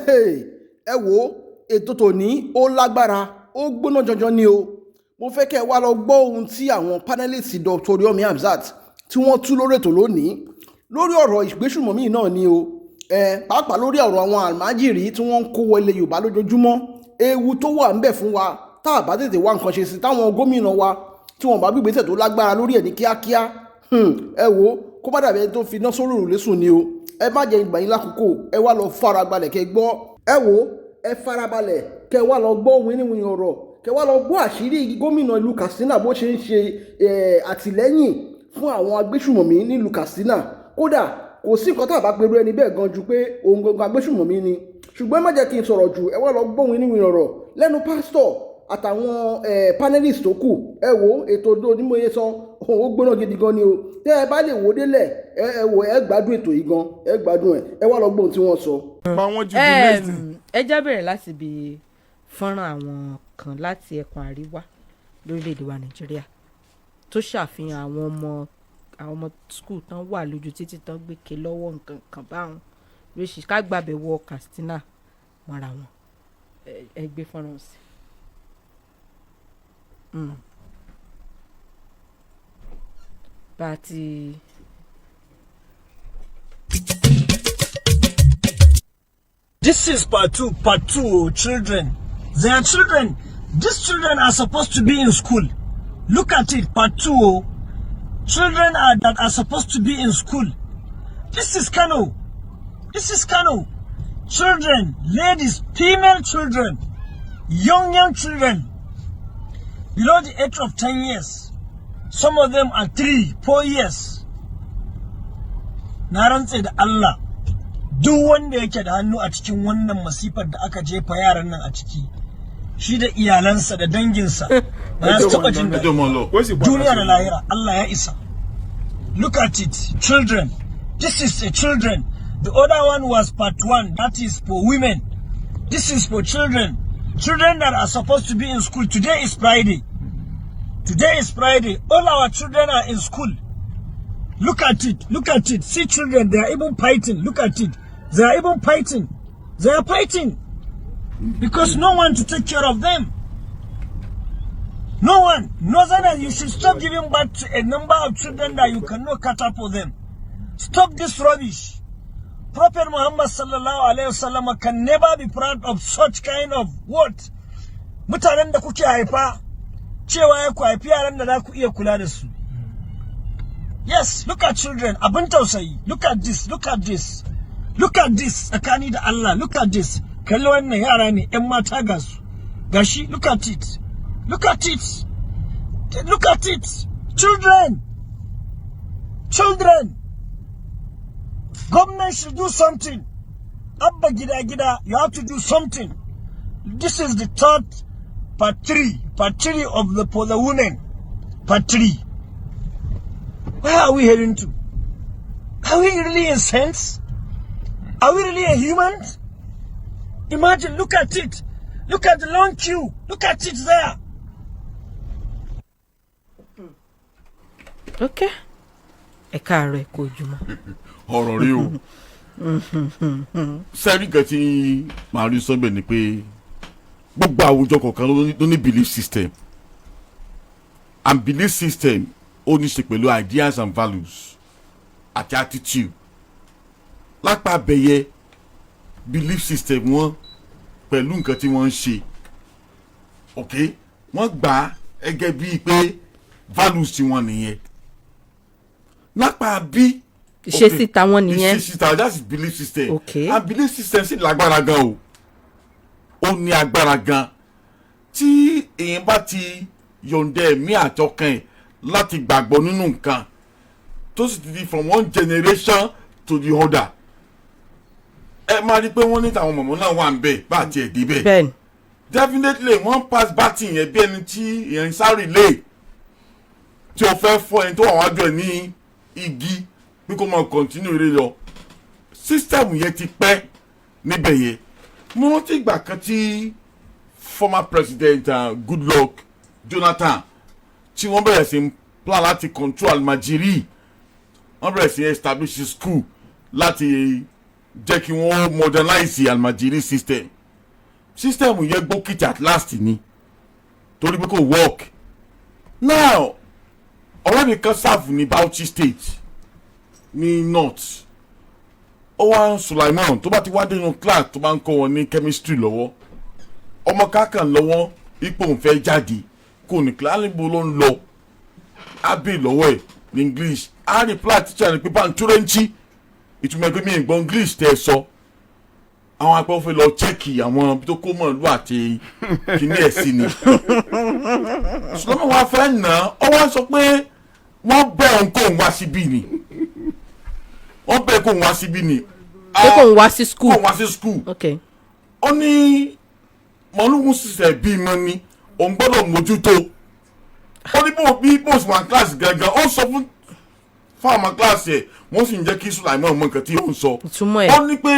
ẹ wo ètò tòní ó lágbára ó gbóná jọjọ ni o. Mo fẹ́ kẹ́ wá lọ gbọ́ ohun tí àwọn panelists Dr. Oriyomi Hamzat tí wọ́n tú lórí ètò lónìí lórí ọ̀rọ̀ ìgbésùmọ̀mí náà ni o. Pàápàá lórí ọ̀rọ̀ àwọn àlmájìrí tí wọ́n ń kó wọ ilẹ̀ Yorùbá lójoojúmọ́, ewu tó wà ńbẹ̀ fún wa tá a bá tètè wá nǹkan ṣe sí, táwọn gómìnà wa tí wọ́n bá gbé ìgbésẹ̀ tó lágbára lórí ẹ̀ ní kíákíá. Ẹ wo kó má dàbí ẹni tó fi iná sórí òrùlé sùn ni o. Ẹ má jẹ́ ìgbà yín lákòókò, ẹ wá lọ farabalẹ̀ kẹ́ gbọ́. Ẹ wo ẹ farabalẹ̀ kẹ́ wá lọ gbọ́ wíníwíní ọ̀rọ̀, kẹ́ wá lọ gbọ́ àṣírí gómìnà ìlú Kastina bó ṣe ń ṣe àtìlẹ́yìn fún àwọn agbésùmọ̀mí nílùú Kastina. Kódà kò sí nǹkan tá a bá pẹ̀lú ẹni bẹ́ẹ̀ gan ju pé òun gangan agbésùmọ̀mí ni. Ṣùgbọ́n ẹ má jẹ́ kí n sọ̀rọ̀ jù, ẹ wá lọ gbọ́ wíníwíní ọ̀rọ̀ lẹ́nu pásítọ̀ àtàwọn panelists tó kù. Ẹ wo ètò onímọ̀ye sọ ó gbóná gidi gan ni o. Tẹ́ ẹ bá lè wò délẹ̀ ẹ wò ẹ gbádùn ètò yìí gan, ẹ gbádùn ẹ wá lọ gbọ́ ohun tí wọ́n sọ. Ẹ já bẹ̀rẹ̀ láti bi fọ́nrán àwọn kan láti ẹkùn àríwá lórílẹ̀‐èdè wa Nàìjíríà tó ṣàfihàn àwọn ọmọ skul tán wà lójú títí tán gbé ké lọ́wọ́ nǹkan kan báwọn lóṣì ká gbàbẹ̀ wọ Kastina mọ́ra wọn. Ẹ gbé fọ́nrán sí. Bàtí. This is part two, children. They are children. These children are supposed to be in school. Look at it, part 2. Children that are supposed to be in school. This is Kano. Children, ladies, female children, young children, below the age of 10 years. Some of them are 3, 4 years. Na rantse da Allah, duk wanda yake da hannu a cikin wannan masifar da aka jefa yaran nan a ciki, shi da iyalansa da danginsa ba su taɓa jin daɗi. Duniya da lahira, Allah ya isa. Look at it, children. This is a children. The other one was part 1, that is for women. This is for children. Children that are supposed to be in school. Today is Friday. All our children are in school. Look at it. See children, they are even fighting. Look at it. They are even fighting. They are fighting. Because no one to take care of them. No one. Northerners, you should stop giving birth to a number of children that you cannot cater for them. Stop this rubbish. Prophet Muhammad sallallahu alaihi wasallam can never be proud of such kind of what? Mutanen da kuke haifa, cewa ya ku haifi yaran da za ku iya kula da su. Yes, look at children. Abin tausayi. Look at this. Tsakani da Allah. Look at this. Kalli wannan yara ne, 'yan mata ga su. Gashi, look at it. Children. Government should do something. Abba gida, you have to do something. This is the third part 3 of for the women. Part 3. Where are we heading to? Are we really in sense? Are we really a human? Imagine, look at it. Look at the long queue. Look at it there. Okay. Ẹ káàárọ̀ ẹ kú ojúmọ́. Ọ̀rọ̀ rí o. Sẹ́rí kan tí màá rí sọ́bẹ̀ ni pé gbogbo àwùjọ kọ̀ọ̀kan ló ní belief system. And belief system ó ní ṣe pẹ̀lú ideas and values àti attitude. Lápá abẹ́yẹ belief system wọn pẹ̀lú nǹkan tí wọ́n ń ṣe. Okay? Wọ́n gbà gẹ́gẹ́ bíi pé values tí wọ́n nìyẹn. Lápá bí ìṣesí tàwọn nìyẹn. ìṣesí tàwọn, that's belief system. Okay. And belief system sì lágbára gan o. Ó ní agbára gan. Tí èèyàn bá ti yọ̀ǹda ẹ̀mí àtọkàn ẹ̀ láti gbàgbọ́ nínú nǹkan tó sì ti di from one generation to the other. Ẹ máa rí pé wọ́n ní tàwọn mọ̀mọ́ náà wà ń bẹ̀ bá àti ẹ̀ débẹ̀. Bẹ́ẹ̀ni. Definitely wọ́n pass batting yẹn bí ẹni tí èèyàn sáré lé tí o fẹ́ fọ́ ẹni tó wà wájú ẹ̀ ní igi bí kò máa continue eré lọ. System yẹn ti pẹ́ níbẹ̀ yẹn. Mo rántí ìgbà kan tí former president Goodluck Jonathan tí wọ́n bẹ̀rẹ̀ sí plan láti control almajiri, wọ́n bẹ̀rẹ̀ sí establish school láti jẹ́ kí wọ́n modernize almajiri system yẹn gbókìtì at last ni torí pé kò work now ọ̀rẹ́ mi kan serve ní Bauchi state ní north ó wá Sulaiman tó bá ti wá nínú class tó bá ń kọ́ wọn ní chemistry lọ́wọ́ ọmọ kákan lọ́wọ́ ipò ń fẹ́ jáde kò ní class níbo ló ń lọ ábẹ́ lọ́wọ́ ẹ̀ ní English á reply teacher ní pípa ntúrẹ́ǹtì ìtumọ̀ ẹgbẹ́ mi ìgbọ́n English tẹ́ ẹ sọ àwọn akpọ̀ fẹ́ lọ chẹ́kì àwọn tó kó mọ̀ lù àti kìíní ẹ̀ sí ni Sulaiman wá fẹ́ nà ọ wá sọ pé wọ́n bẹ̀ ń kó ń wá síbí ni wọ́n bẹ̀ kó ń wá síbí ni. pé kò ń wá sí school. kò ń wá sí school. ok. ó ní mọ̀lúkún sísẹ̀ bíi mọ́ ni òun gbọ́dọ̀ mójútó ó ní bó sì wà kíláàsì gangan ó sọ fún àwọn kíláàsì ẹ̀ wọ́n sì ń jẹ́ kí Sulaiman mọ nǹkan tí ó ń sọ. ìtumọ̀ ẹ̀. ó ní pé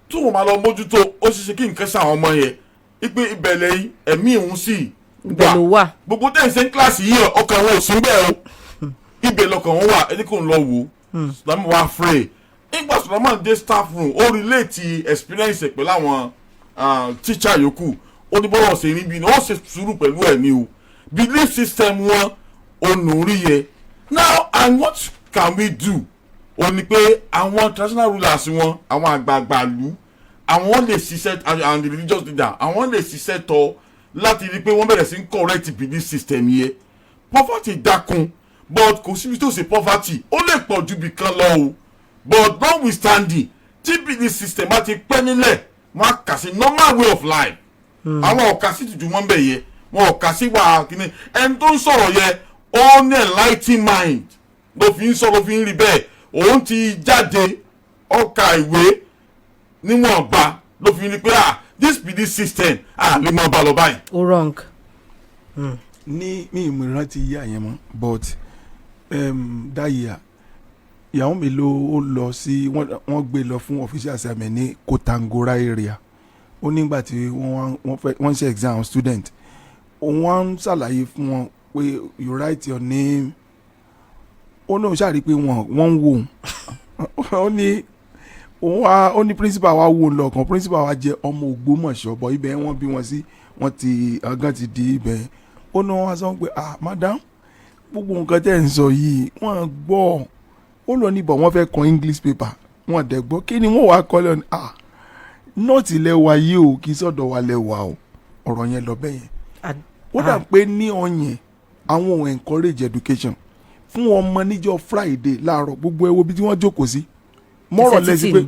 tí wọ́n máa lọ mójútó ó ṣeéṣe kí nǹkan sáwọn ọmọ yẹn ipe ìbẹ̀lẹ̀ yìí ẹ̀mí òun sì ibẹ̀ ló wà. gbogbo tẹ̀sán kíláàsì yìí ọkàn wọn ò sún bẹ́ẹ̀ o ibẹ̀ lọkàn wọn wà ẹni kò ń lọ wò ó Sulaiman wà free nígbà Sulaiman dé staff room ó relate experience ẹ̀ pẹ̀lú àwọn teacher yòókù ó ní bọ́lá ọ̀sẹ̀ níbi ni wọ́n ṣe sùúrù pẹ̀lú ẹ̀ ní o belief system wọn ò nù rí yẹ now and what can we do ó ní pé àwọn traditional rulers wọn àwọn àgbààgbà ìlú àwọn lè ṣiṣẹ́ and the religious leader àwọn lè ṣiṣẹ́ tọ́ láti rí i pé wọ́n bẹ̀rẹ̀ sí ń correct belief system yẹ poverty dákun but kò síbi tó ṣe poverty ó lè pọ̀ ju bì kan lọ o but notwithstanding tí belief system bá ti pẹ́ nílẹ̀ wọ́n á kà sí normal way of life àwọn ọ̀ka sí tuntun wọn bẹ̀ yẹ wọn ọ̀ka sí wà kíní ẹni tó ń sọ̀rọ̀ yẹ ó ní enlightened mind ló fi ń sọ ló fi ń rí bẹ́ẹ̀ òun ti jáde ọkà ìwé níwọ̀nba ló fi ní pé this belief system lè máa bá lọ báyìí. ó wrong. ní mi ìmọ̀ ìrántí yíyá yẹn mọ́ but dáyà ìyàwó mi ló lọ sí wọ́n gbé lọ fún official assignment ní Kotangora area ó nígbà tí wọ́n ṣe exam student wọ́n ń ṣàlàyé fún wọn pé you write your name ó náà ṣàrí pé wọ́n ń wò ó ní principal wa wò lọ́kàn principal wa jẹ́ ọmọ Ògbómọ̀ṣọ́ bọ̀ ibẹ̀ wọ́n bí wọn sí wọ́n ti ọgán ti di ibẹ̀ ó náà wọ́n sọ pé madam gbogbo nǹkan tẹ́ ń sọ yìí wọ́n gbọ́ ó lọ níbọ̀ wọ́n fẹ́ kọ English paper wọ́n dẹ̀ gbọ́ kí ni wọ́n wá kọ́ lọ nọ́ọ̀tì lẹ́wà yìí o kì í sọ̀dọ̀ wa lẹ́wà o ọ̀rọ̀ yẹn lọ bẹ́ẹ̀ yẹn ó dà pé ní ọ̀yẹn àwọn ò encourage education fún ọmọ níjọ́ Friday láàárọ̀ gbogbo ẹ wo bí tí wọ́n jókòó sí mọ́rọ̀ lẹ́sìn pé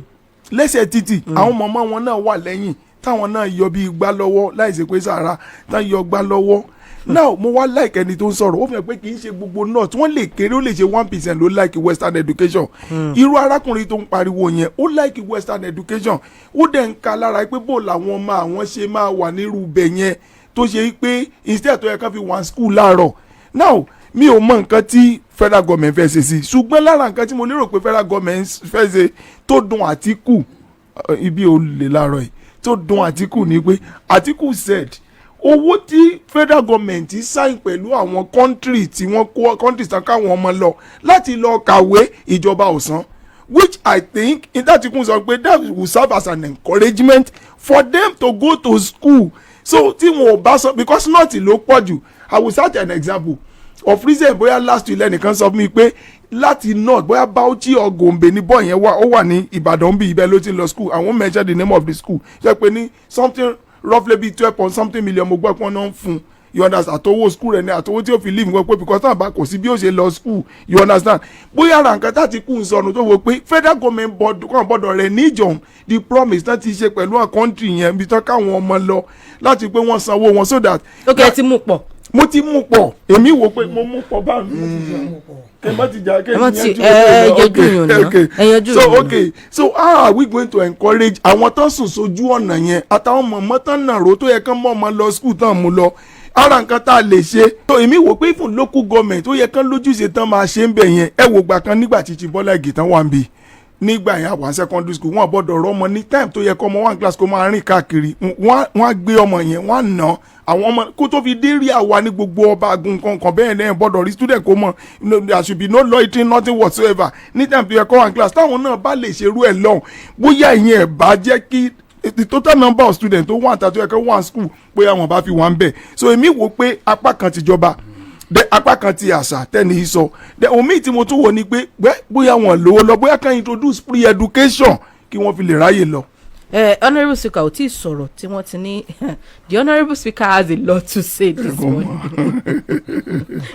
lẹ́sẹ̀ títì àwọn mọ̀mọ́ wọn náà wà lẹ́yìn táwọn náà yọ bí gbá lọ́wọ́ láìsí pé sàrà táwọn yọ gbá lọ́wọ́ now mo wá like ẹni tó ń sọ̀rọ̀ ó fi hàn pé kì í ṣe gbogbo north wọ́n lè kéré ó lè ṣe 1% ló like western education irú arákùnrin tó ń pariwo yẹn ó like western education ó dẹ̀ ń ka lára pé bó làwọn ọmọ àwọn ṣe máa wà nírú ibẹ̀ yẹn tó ṣe pé instead tó yẹ ká fi one school láàárọ̀ now mi ò mọ nǹkan tí federal government fẹ́ ṣe sí ṣùgbọ́n lára nǹkan tí mo lérò pé federal government fẹ́ ṣe tó dùn Àtíkù ibi ò lè láàárọ̀ yìí tó dùn Àtíkù ni pé Àtíkù said owó tí federal government sign pẹ̀lú àwọn country tí wọ́n kó countries tán káwọn ọmọ lọ láti lọ kàwé ìjọba ọ̀sán which I think Àtíkù sọ pé that will serve as an encouragement for them to go to school so tí wọn ò bá sọ because not ló pọ̀ jù I will start an example of reason bóyá last week lẹ́nìkan sọ fún mi pé láti north bóyá Bauchi or Gombe ní bọ́ yẹn wà ó wà ní Ìbàdàn bí ibẹ̀ ló ti lọ school I won't mention the name of the school ṣe pé ní something roughly be 12 million mo gbọ́ pé wọ́n náà ń fún you understand àtọwọ́ school rẹ̀ ní àtọwọ́ tí ó fi leave wọ́n pé because náà bá kò sí bí ó ṣe lọ school you understand bóyá ara nǹkan tá ti kú ń sọnù tó wọ pé federal government bọ́dọ̀ rẹ̀ níjọ̀n the promise náà ti ṣe pẹ̀lú àwọn country yẹn bí tán káwọn ọmọ lọ láti pé wọ́n sanwó wọn so that. ok ti mú pọ̀. mo ti mú pọ̀ èmi wò pé mo mú pọ̀ báyìí kẹ́mọ́ ti jà so how are we going to encourage àwọn tán sùn sójú ọ̀nà yẹn àtàwọn mọ̀mọ́ tán nàró tó yẹ kán mọ́ ọmọ lọ school tán mú lọ ara nǹkan tá a lè ṣe so èmi wò pé fún local government tó yẹ kán lójúṣe tán máa ṣe ń bẹ̀ yẹn ẹ wò gbà kan nígbà tí Bọ́lá Ìgè tán wà ń bì nígbà yẹn àwọn secondary school wọn gbọ́dọ̀ rọmọ ní time tó yẹ kọ́ ọmọ one class kó máa rìn káàkiri wọ́n á gbé ọmọ yẹn wọ́n á nà àwọn ọmọ kó tó fi dé rí àwa ní gbogbo ọba agun kankan bẹ́ẹ̀ náà gbọ́dọ̀ rí student kó mọ̀ there should be no loitering nothing whatsoever ní time tó yẹ kọ́ one class táwọn náà bá lè ṣerú ẹ̀ lọ́hùn bóyá ìyẹn ẹ̀ bá jẹ́ kí the total number of students tó wà níta tó yẹ kọ́ one school bóyá wọn bá fi wọ́n bẹ̀ so èmi wò pé apá kan tìjọba apá kan ti àṣà tẹ́ni yìí sọ omi tí mo tún wò ni pé bóyá wọn lówó lọ bóyá kan introduce free education kí wọ́n fi lè ráyè lọ. Honourable Speaker ò tí ì sọ̀rọ̀ tí wọ́n ti ní the Honourable Speaker has a lot to say this morning.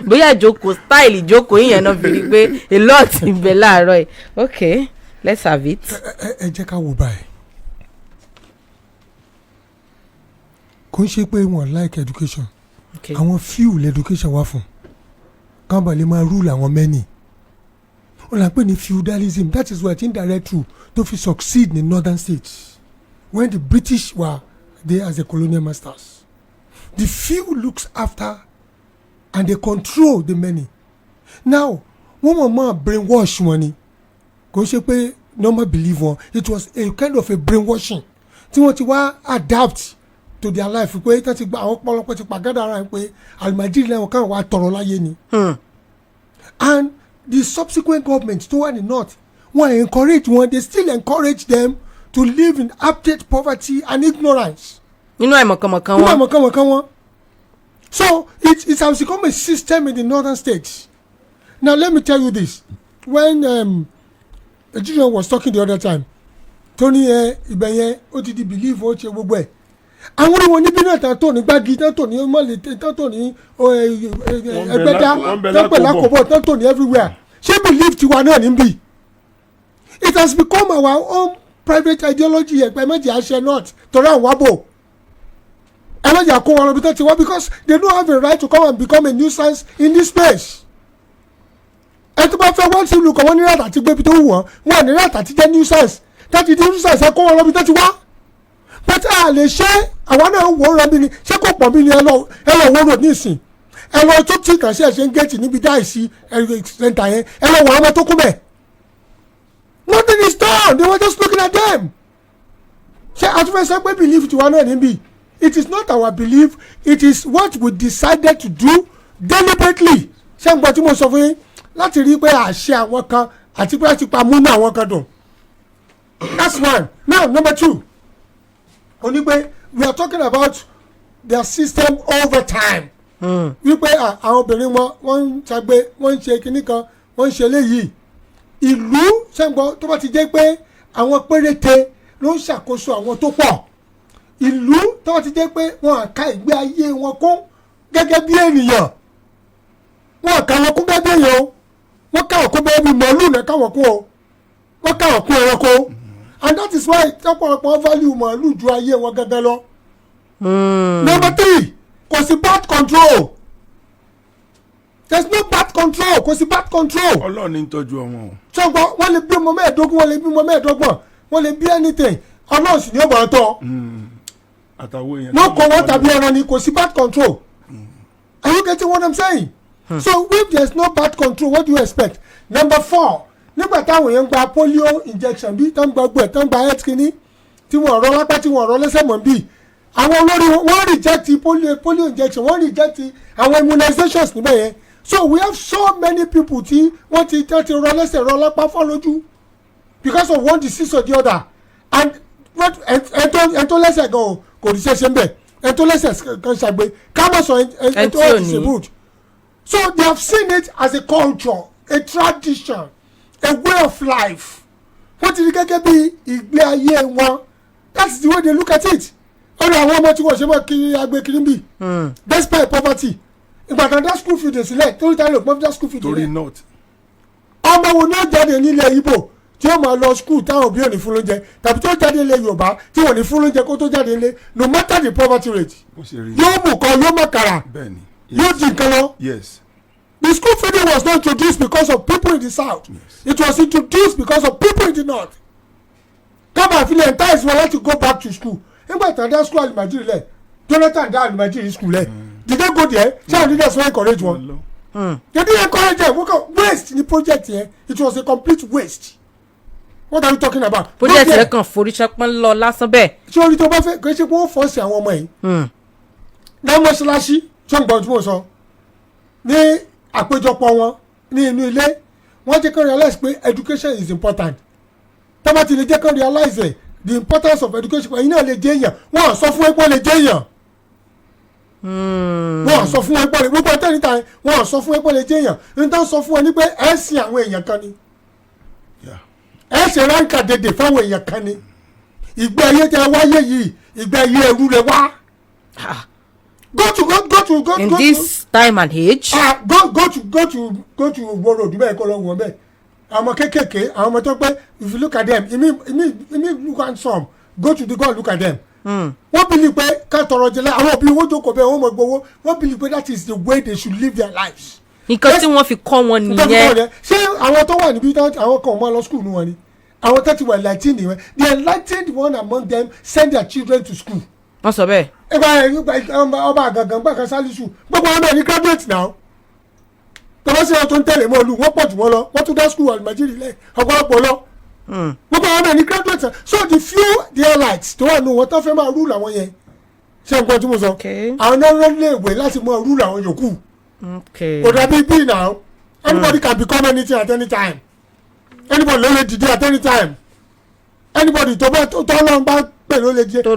Bóyá ìjókòó style ìjókòó yìnyẹn náà fi rí pé a lot ń bẹ láàárọ̀ ẹ̀ okay let's have it. ẹ jẹ́ ká wò báyìí kò ń ṣe pé wọ́n like education àwọn few education wà fún kàn bá lè máa rule àwọn many wọ́n là ń pè ní feudalism that is what indirect rule to fi succeed in northern states when the British were there as the colonial masters the few looks after and they control the many now wọ́n mọ̀ máa brainwash wọn ni kò ń ṣe pé normal believe wọn it was a kind of a brainwashing tí wọ́n ti wá adapt to their life pé tí wọ́n ti gba àwọn pọlọpọ ti pàgádà ara pé alimajiri lẹ́wọ̀n káwọn wá tọrọ láyé ni and the subsequent government tó wà ní north wọ́n encourage wọn they still encourage them to live in abject poverty and ignorance. nínú àìmọ̀kànmọ̀kàn wọn. nínú àìmọ̀kànmọ̀kàn wọn. so it has become a system in the northern states. Now let me tell you this when the gentleman was talking the other time Tony ibẹ̀ yẹn ó ti di believe ó ṣe gbogbo ẹ̀ àwọn ìwọ̀n níbí náà tán tó ní gbági tán tó ní mọ́lẹ̀ tán tó ní ẹgbẹ́dá tán pẹ̀lú àkọ́bọ̀ tán tó ní everywhere ṣé believe tiwa náà níbí it has become our own private ideology ẹ̀pẹ́ méjì àṣẹ north torí àwọn àbò ẹ méjì àkó wọn lọ́bi tán ti wá because they don't have a right to come and become a nuisance in this place ẹ tó bá fẹ́ wọ́n sí ìlú kan wọ́n ní ràtà tí gbébi tó wù wọ́n wọ́n ní ràtà tí jẹ́ nuisance táti di nuisance ẹ kó wọn lọ́bi tán ti wá pátá a lè ṣe àwọn náà wò ó rẹ bí ni ṣé kò pọ̀ bí ni ẹ lọ wọ́n rò ní ìsìn ẹ lọ tó tí kàn sí ẹ̀ ṣe ń gẹ̀ẹ́tì níbi dáìsí ẹ̀ńtà yẹn ẹ lọ wọ àwọn tó kú bẹ̀. Nothing is done they were just looking at them. ṣé àtúnfẹ́sẹ́ pé belief tiwa náà níbí it is not our belief it is what we decided to do deliberately. ṣé ń gbọ́ tí mo sọ fún yín láti rí pé àṣẹ àwọn kan àti pé láti pa múnú àwọn kan dùn. That's one. Now number two. Only pé we are talking about their system over time. Wípé àwọn obìnrin wọn wọ́n ń ṣàgbé wọ́n ń ṣe kinní kan wọ́n ń ṣe léyìí. Ìlú ṣẹ́ǹgbọ́n tó bá ti jẹ́ pé àwọn péréte ló ń ṣàkóso àwọn tó pọ̀. Ìlú tó bá ti jẹ́ pé wọ́n á ka ìgbé ayé wọn kún gẹ́gẹ́ bí ènìyàn. Wọ́n á ka wọn kún gẹ́gẹ́ bí èèyàn o. Wọ́n ká wọn kún bẹ́ẹ̀ bí màálù náà ká wọn kún o. Wọ́n ká wọn kún ẹranko. And that is why tọ́pọ̀lọpọ̀ value màálù ju ayé wọn gẹ́gẹ́ lọ. Number three, kò sí birth control. There is no birth control, kò sí birth control. Ọlọ́run ní tọ́jú ọmọ o. Ṣọ́gbọ́n wọ́n lè bí ọmọ mẹ́ẹ̀ẹ́dógún wọ́n lè bí ọmọ mẹ́ẹ̀ẹ́dọ́gbọ̀n wọ́n lè bí anything Ọlọ́run sì ní ó bá tọ́. Àtàwọn èèyàn. Wọ́n kọ́ wọn tàbí ẹran ni kò sí birth control. Are you getting what I'm saying? So if there is no birth control, what do you expect? Number four. Nígbà táwọn èèyàn gba polio injection bí tán gba gbọ́ ẹ̀ tán gba health kínní tí wọ́n rọ́ lápá tí wọ́n rọ́ lẹ́sẹ̀ mọ́ bí àwọn olórí wọ́n reject polio injection wọ́n reject àwọn immunizations níbẹ̀ yẹn so we have so many people tí wọ́n ti rọ́ lẹ́sẹ̀ rọ́ lápá fọ́ lójú because of one disease or the other and ẹ̀tọ́ lẹ́sẹ̀ gan kò ní ṣẹ̀ṣẹ̀ ń bẹ̀ ẹ̀tọ́ lẹ́sẹ̀ kan ṣàgbé kámọ̀ sọ ẹ̀tọ́ disabled so they have seen it as a culture a tradition. A way of life. Wọ́n ti rí gẹ́gẹ́ bí ìgbé ayé wọn. That's the way they look at it. Ọ̀rọ̀ àwọn ọmọ tí wọ́n ṣe mọ́ kiri agbe kiri bí. Despite poverty. Ìgbà kan dá school feed sílẹ̀ torí ta ló pọ́n dá school feed sílẹ̀. Torí not. Ọmọ wo ni ó jáde nílẹ̀ Ìgbò tí ó máa lọ school táwọn òbí ò ní fún lóúnjẹ tàbí tí ó jáde nílẹ̀ Yorùbá tí wọ́n ní fún lóúnjẹ kó tó jáde nílé no matter the poverty rate. Yóò mú kan yóò mọ̀ kàrà. Yóò di nǹkan lọ. Yes. The school feeding was not introduced because of people in the south. Yes. It was introduced because of people in the north. Kábà àfilẹ̀ entice wọn láti go back to school. Nígbà tí àdá school alimajiri lẹ̀, Jonathan dá alimajiri school lẹ̀. Did they go there? Ṣé àwọn leaders wọ́n encourage wọn? They didn't encourage them. Waste ni project yẹn. It was a complete waste. what are you talking about. project rẹ kàn forí ṣọpọ́n lọ lásán bẹ́ẹ̀. ṣé orí tó bá fẹ́ kò ṣe pé ó fọ́ọ̀sì àwọn ọmọ yìí. náà mọ́ṣáláṣí tó ń gbọ́n tí mo sọ ní àpéjọpọ̀ wọn ní inú ilé wọ́n jẹ́ kó realize pé education is important. tọ́ba ti lè jẹ́ kó realize the importance of education ẹ̀yin náà lè jẹ́ èèyàn wọ́n á sọ fún ẹ pé ó lè jẹ́ èèyàn. wọ́n á sọ fún ẹ pé gbogbo ẹ̀tẹ́ níta wọ́n á sọ fún ẹ pé ó lè jẹ́ èèyàn nítorí sọ fún ẹ ní pé ẹ̀ sin àwọn èèyàn kan ni ẹ̀ ṣe ránkà dédé fáwọn èèyàn kan ni ìgbé ayé tẹ wáyé yìí ìgbé ayé ẹrú lẹ wá. go to in this time and age. go to Oro Road bẹ́ẹ̀ kọ́ lọ wọ́n bẹ́ẹ̀ àwọn kékèké àwọn ọmọ tó pẹ́ if you look at them imi look handsome go to the go look at them. wọ́n believe pé ká tọrọ jẹlẹ àwọn òbí owó jókòó bẹ́ẹ̀ wọ́n mọ̀ gbowó wọ́n believe pé that is the way they should live their lives. nǹkan tí wọ́n fi kọ́ wọn nìyẹn. ṣé àwọn tó wà níbí àwọn kan máa lọ school ní wọn ni àwọn tó ti wà enlightened nìyẹn the enlightened one among them send their children to school. wọ́n sọ bẹ́ẹ̀. ọba àgàngàn gbàkan sálíṣù gbogbo àwọn ẹni graduate now tọ́wọ́ sí wọn tó ń tẹ̀lé mọ́ olú wọ́n pọ̀ jù wọ́n lọ wọ́n tún dá school alimajiri lẹ̀ ọ̀pọ̀lọpọ̀ lọ. gbogbo àwọn ẹni graduate so the few elites tó wà nù wọn tó fẹ́ máa rule àwọn yẹn ṣé nǹkan tí mo sọ àwọn náà rán léèwé láti máa rule àwọn yòókù. kò dàbí bí now anybody can become anything at any time anybody ló lè dìde at any time anybody tó lọ́n bá pè ló lè jẹ kò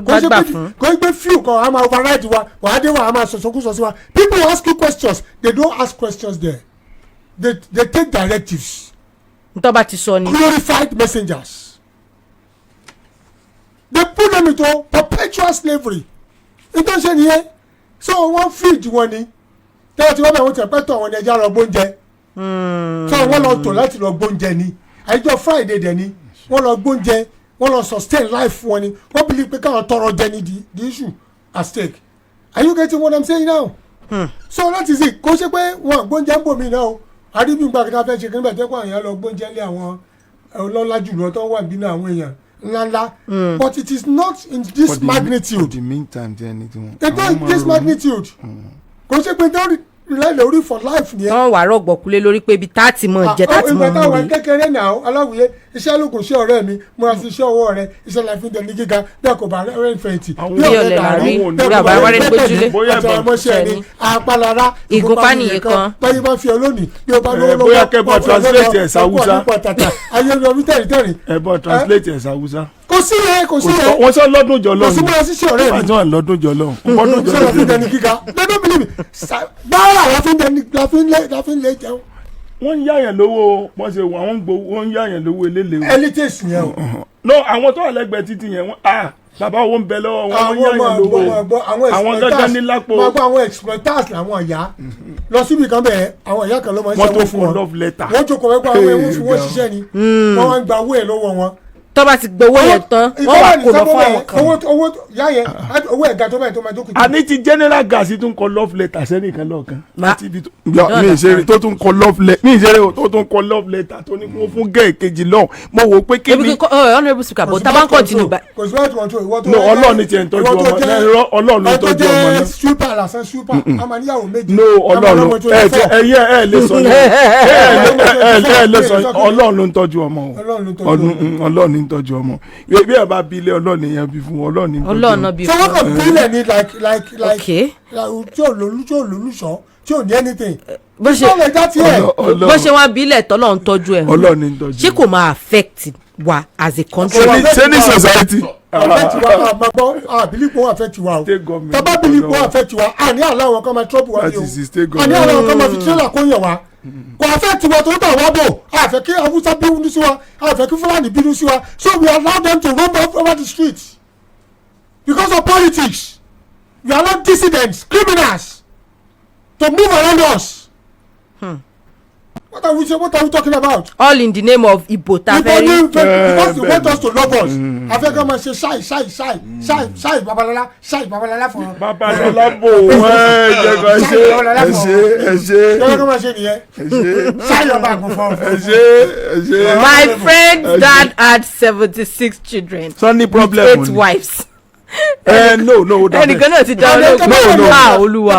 ń gbé few kan a máa override wa wàá dé wa a máa sọ̀sọ̀kúsọ sí wa people ask you questions they don't ask questions there they take directives. ntọ́ba ti sọ ni. glorified messengers they put them into perpetual slavery nítorí ṣe nìyẹn so wọ́n feed wọn ni tẹ́wọ́ tí wọ́n bẹ̀ wọ́n ti pẹ́ tọ̀ wọn ni ẹja lọ gbóúnjẹ so wọ́n lọ tò láti lọ gbóúnjẹ ni àìjọ Friday dẹ̀ ni wọ́n lọ gbóúnjẹ wọ́n lọ sustain life wọn ni wọ́n believe pé káwọn tọrọ jẹ ni the issue at stake are you getting what I'm saying now. so that is it kò ṣe pé wọn gbóúnjẹ ń bò mí náà o àdìbìgbà kí ká fẹ́ ṣe kí nígbà tẹ́kọ̀ àyàn lọ gbóúnjẹ lé àwọn ọlọ́lá jùlọ tó wà nínú àwọn èèyàn ńláńlá but it is not in this magnitude. for the meantime there ni tiwọn. it's not in this magnitude kò ṣe pé don't rely lórí for life ni. wọ́n wàá rọ̀gbọ̀kulé lórí pé ibi táàtì mọ̀ jẹ́ táàtì mọ̀ ìgbà táwọn kékeré náà aláwìyé iṣẹ́ lókun ṣé ọ̀rẹ́ mi múra sí iṣẹ́ ọwọ́ rẹ iṣẹ́ la fi ń dẹni gíga bẹ́ẹ̀ kò bá rẹ̀ fẹ̀yìntì. bí ọ̀lẹ́ la rí bí àbá wárí gbójúlé ọmọọṣẹ́ ni apalara ìgúnpá nìyẹn kan. báyìí bá fi ọ lónìí bí o bá lọ́wọ́ lọ́wọ́ bóyá kẹ́bọ̀ translate ẹ̀ sáwúsá ayé omi tẹ̀rìntẹ̀rìn. ẹ̀bọ̀ translate ẹ̀ sáwúsá. kò sí yẹn kò sí yẹn. wọ́n sọ lọ́dún jọ lọ́hùn. kò sí múra sí iṣẹ́ ọ̀rẹ́ mi. wọ́n sọ lọ́dún jọ lọ́hùn. sọ la fi ń dẹni gíga they don't believe me. báwa la fi ń dẹni la fi ń lé jẹun. wọ́n ń yáyàn lówó wọ́n ṣe wọ́n ń yáyàn lówó eléle. elites yẹn o. no àwọn tó wà lẹ́gbẹ̀ẹ́ títì yẹn wọ́n bàbá owó ń bẹ lọ́wọ́ wọn wọ́n yáyàn lówó àwọn gángan ní lápò. máa gbọ́ àwọn exploiters làwọn ìyá lọ síbi kan bẹ́ẹ̀ àwọn ìyá kan ló máa ń ṣe owó fún wọn. wọ́n tó kọ love letter. wọ́n jókòó wẹ́pọ̀ àwọn ẹ̀wọ̀n fi wọ́n ṣiṣẹ́ ni wọ́n wá ń gba owó ẹ̀ lọ́wọ́ wọn. tó bá ti gbowó yẹn tán wọ́n wà kó lọ fún àwọn kan. owó yá yẹn owó ẹ̀ga tó báyìí tó máa jókòó. àní ti general gas tún kọ love letter sẹ́nìkan lọ́ọ̀kan. mi ìṣeré tó tún kọ love letter mi ìṣeré tó tún kọ love letter tó ní kó fún gẹ́ẹ̀ kejì lọ́hùn mo wò pé kí ni. honourable speaker but tá a bá ń continue bá. kò sí wáyé control ìwọ tó. no ọlọ́run ní tiẹ̀ ń tọ́jú ọmọ ọlọ́run ló ń tọ́jú ọmọ náà. super lásán super a máa níyàwó méjì. no ọlọ́run ẹ lè sọ ẹ lè sọ ọlọ́run ló ń tọ́jú ọmọ ọlọ́run ní ń tọ́jú ọmọ bí ẹ bá bí ilé ọlọ́run yẹn bí fún ọlọ́run ní ń tọ́jú ọmọ. bí fún ọmọ. sọ wọn kàn bílẹ̀ ní like tí ò lólùsọ tí ò ní anything. bó ṣe wá bílẹ̀ tọ́lọ́ ń tọ́jú ẹ̀ ọlọ́run ní ń tọ́jú. ṣé kò máa affect wa as a country. ṣé ní society. affect wa àmàgbọ́ àbílípò affect wa o tábà bílípò affect wa àní àláwọn kan máa trouble wa ni o àní àláwọn kan máa fi trailer kó yàn wa kò affect wa tó tà wá bò àfẹ́ kí Haúsá bínú sí wa àfẹ́ kí Fúlàní bínú sí wa so we allow them to roam over the streets because of politics we allow dissidents criminals to move around us. What are we talking about? All in the name of Igbo taferi. Because they want us to love us. Afẹ́kọ́ máa ṣe ṣáì babalala fún ọ. Babalala bò wọ́n ẹ ṣe. Afẹ́kọ́ máa ṣe nìyẹn. Ṣáì ọba àgùnfọ́. My friend's dad had 76 children. Sunny problem. With 8 wives. No. Ẹnìkan náà ti dá olóògùn. Olúwa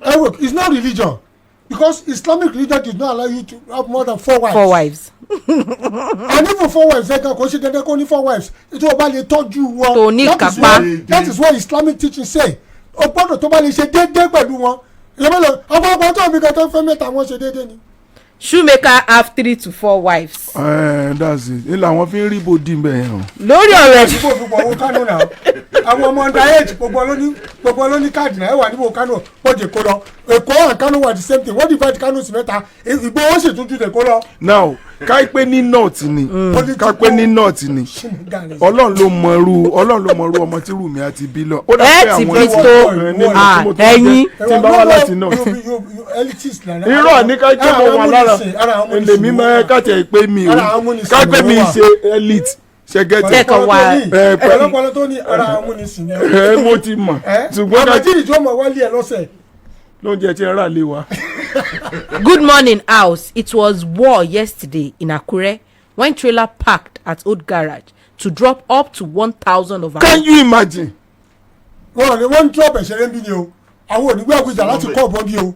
o. It's not religion. because Islamic religion did not allow you to have more than 4 wives. 4 wives. And even 4 wives ẹ̀ka kò ṣe dandan kó ní 4 wives ètò ọba lè tọ́jú wọn. tó ní kápá. That is what Islamic teaching say. O gbọ́dọ̀ tó bá lè ṣe déédéé pẹ̀lú wọn. Ìyẹ́mọ̀lẹ̀ ọ̀pọ̀lọpọ̀ tó ń bí kan tó ń fẹ́ mẹ́ta wọn ṣe déédéé ni. Shoemaker have 3 to 4 wives. That's it. Ilé àwọn fi ń rí bòdì mbẹ yẹn o. Lórí ọ̀rọ̀ Ìbò ìbò owó Kánò náà. Àwọn ọmọ under age gbogbo ló ní káàdì náà ẹ wà níbo Kánò pọ̀jù Èkó lọ. Èkó and Kánò were the same thing. Wọ́n divide Kánò sí mẹ́ta. Ìgbò wọn sì tún ju Èkó lọ. Now káìpé ní north ni káìpé ní north ni Ọlọ́run ló mọrú ọmọ tí Rúmi àti bí lọ. Ó ẹ ti bí tó ẹ̀yin. Tí bá wá láti north. Irọ́ ní káìpé mo wà lára èlé mi máa káàtì pé mi o káìpé mi ṣe elite ṣẹgẹtì. Tẹ́kọ̀ wá. Ọlọ́pàá tó ní ara amúnisìn ni. Mo ti mọ̀ ṣùgbọ́n àbájírí tí wọ́n mọ̀ wálé ẹ̀ lọ́sẹ̀. lóúnjẹ tí ń rà lé wa. Good morning, house. It was war yesterday in Akure when trailer parked at old garage to drop up to 1,000 of our. Can you imagine? Wọ́n drop ẹ̀ṣẹ̀rẹ̀ ń bí ni o. Àwọn onígbà gbèjà láti kọ́ ọ̀bọ̀n bí o.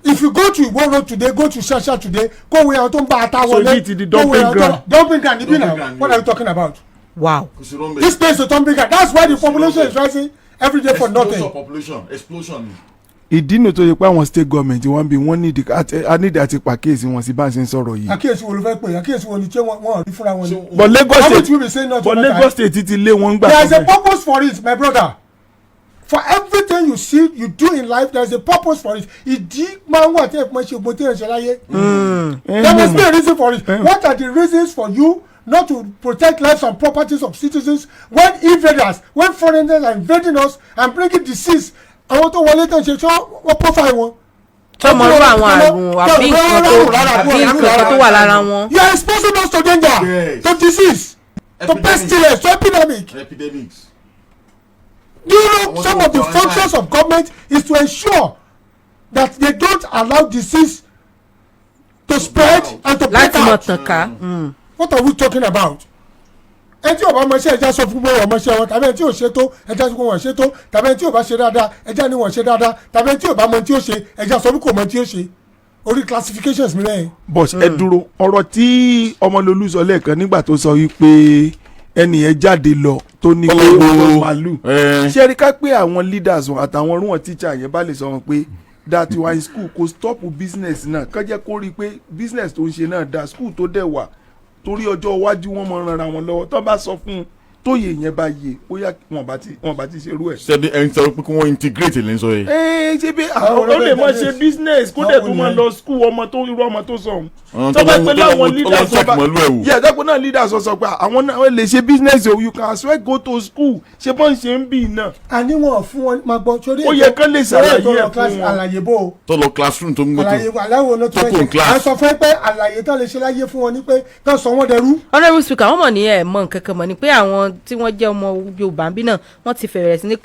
If you go to Iwo Road today, go to Shasha today, go where àwọn tó ń bá ata wọlé. So it is the dumping ground. Dumping ground níbí náà. What are you talking about? Wow. This place is a dumping ground. That's why the population is rising every day for nothing. Explosion. Ìdí nù tó yẹ pé àwọn state government wọ́n bí wọ́n ní ànídìí àti pàkíyèsí wọn sí bá ń ṣe ń sọ̀rọ̀ yìí. Àkíyèsí wo ló fẹ́ pè àkíyèsí wo ni tí wọ́n rí fúnra wọn ni. But Lagos state ti lé wọn gbà. There is a purpose for it, my brother. For everything you see you do in life there is a purpose for it. Ìdí máa ń wà tí ẹ̀ máa ṣe ògbó tí ẹ̀ ṣe láyé. There must be a reason for it. What are the reasons for you not to protect lives and properties of citizens when invaders, when foreigners are invading us and bringing disease? Àwọn tó wọlé tán ṣe tí wọ́n profile wọn. Tọmọ irú àwọn àrùn àbí nǹkan tó wà lára wọn. You are exposing us to danger, to disease, to pestilence, to epidemics. Do you know some of the functions of government is to ensure that they don't allow disease to spread and to break láti mọ̀ out? tàn ká. What are we talking about? Ẹ tí o bá mọṣẹ́ ẹja sọ fún bóyá ọmọṣẹ́ wọn tàbí ẹ tí o ṣe tó ẹja sọ fún wọn ṣe tó tàbí ẹ tí o bá ṣe dáadáa ẹja ni wọn ṣe dáadáa tàbí ẹ tí o bá mọ tí o ṣe ẹja sọ fún kò mọ tí o ṣe orí classifications mi lẹ́yìn. Boss ẹ dúró ọ̀rọ̀ tí Ọmọlolú sọ lẹ́ẹ̀kan nígbà tó sọ wípé ẹnì yẹn jáde lọ tó ní pé ó màlúù ṣe rí ká pé àwọn leaders wọn àtàwọn orúwọ̀n teacher yẹn bá lè sọ wọn pé that you are in school kò stop business náà kàn jẹ́ kó rí i pé business tó ń ṣe náà da school tó dẹ̀ wà torí ọjọ́ iwájú wọn mọ ràn ra wọn lọ́wọ́ tó bá sọ fún un tóyè yẹn bá yé bóyá wọn bá ti ṣe irú ẹ̀. ṣebí ẹni sọ pé kí wọ́n integrate lè ń sọ yìí. ṣé bí àwọn ó lè máa ṣe business kó dẹ̀ tó máa lọ school ọmọ tó irú ọmọ tó sọ ohun. tó bá pẹ́ láwọn leaders sọ yẹ ẹ̀dá pé náà leaders sọ pé àwọn náà lè ṣe business o you can as well go to school ṣe bọ́n ṣe ń bì náà. àníwọ̀n fún wọn máa gbọ́ sórí ó yẹ kán lè ṣàlàyé ẹ̀ fún wọn. àlàyé bò ó. tó lọ classroom tó ń gbé tó kò ń class. a sọ fẹ́ pé àlàyé tán lè ṣe láyé fún wọn ni pé tán sọ wọ́n dẹrú. honourable speaker wọ́n mọ̀ ní ẹ̀ mọ̀ nǹkan kan mọ̀ ni pé àwọn tí wọ́n jẹ́ ọmọ Yorùbá bí náà wọ́n ti fẹ̀rẹ̀ sí ní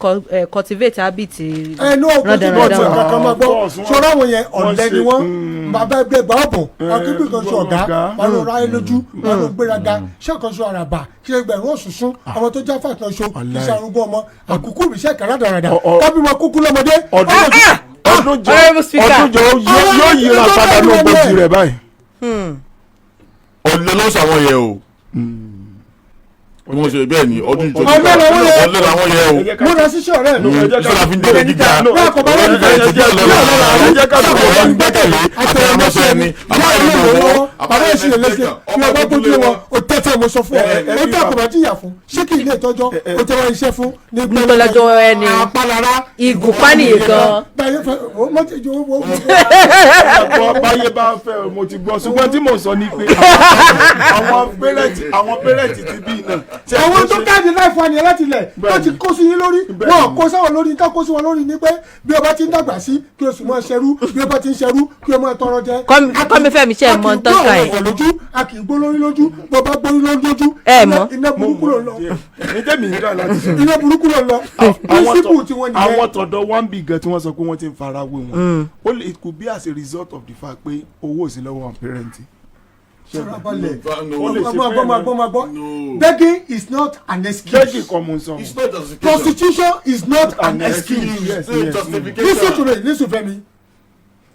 cultivate habit rọ́dọ̀rọ̀dọ̀ kankan máa gbọ́ sọ́ra àwọn yẹn ọ̀lẹ́ ni wọ́n bàbá ẹgbẹ́ gbàgbọ́ akíkú kan sọ ọ̀gá wọn lọ ráyé lójú wọn lọ gbéraga ṣàkóso àràbà ṣe ẹgbẹ̀rún òṣùṣún àwọn tó jáfà kan ṣo iṣẹ́ arúgbó ọmọ àkúkú mi ṣe kàrà dáradà tábí wọn kúkú lọ́mọdé. ọdún jọ yóò yíra padà ní ògbójì rẹ̀ báyìí. ọ̀lẹ́ lọ́sọ̀ àwọn yẹn o wọ́n ṣe bẹ́ẹ̀ ni ọdún ìjọba ọ̀lẹ́ làwọn yẹ o. mo lọ sí sọ̀rọ̀ ẹ̀ ìṣọ́ra fi ń délé gíga àkọ́bá wọn ní bẹ́ẹ̀ ẹ̀jẹ̀ lọ́la àkọ́bá ń gbẹ́kẹ̀lé àtẹ̀yẹmọ́sọ ẹni àbáyé ìṣẹ̀lẹ̀ lẹ́sẹ̀ ní ọba gbójú wọn o tẹ́tẹ́ mo sọ fún ọ o tẹ́ àkọ́bá jìyà fún ṣé kí ilé ìtọ́jọ́ o tẹ́ wọn iṣẹ́ fún ní gbọ́dọ̀ ẹni ìgùnpánìyè gan. báyé bá fẹ́ mo ti gbọ́ ṣùgbọ́n tí mo sọ ni pé àwọn pẹ́rẹ́ǹtì ti bí náà. àwọn tó káàdì láìfọ àníyàn láti ilẹ̀ tó ti kó sí yín lórí wọn kó sáwọn lórí ká kó sí wọn lórí ni pé bí o bá ti ń dàgbà sí kí o sì máa ṣerú bí o bá ti ń ṣerú kí o máa tọrọ jẹ. kọ́mi fẹ́mi ṣe mọ́ tán ká ẹ̀. a kì í gbó lórí lójú bó bá gbó lórí lójú iná burúkú ló ń lọ. iná burúkú ló ń lọ. píríncípù tí wọ́n nìyẹn. àwọn tọ̀dọ̀ one big gan tí wọ́n sọ pé wọ́n ti ń fara wé wọn it could be as a result of the fact pé owó ò sí lọ́wọ́ àwọn parent. Begging is not an excuse. Prostitution is not an excuse. Listen to me,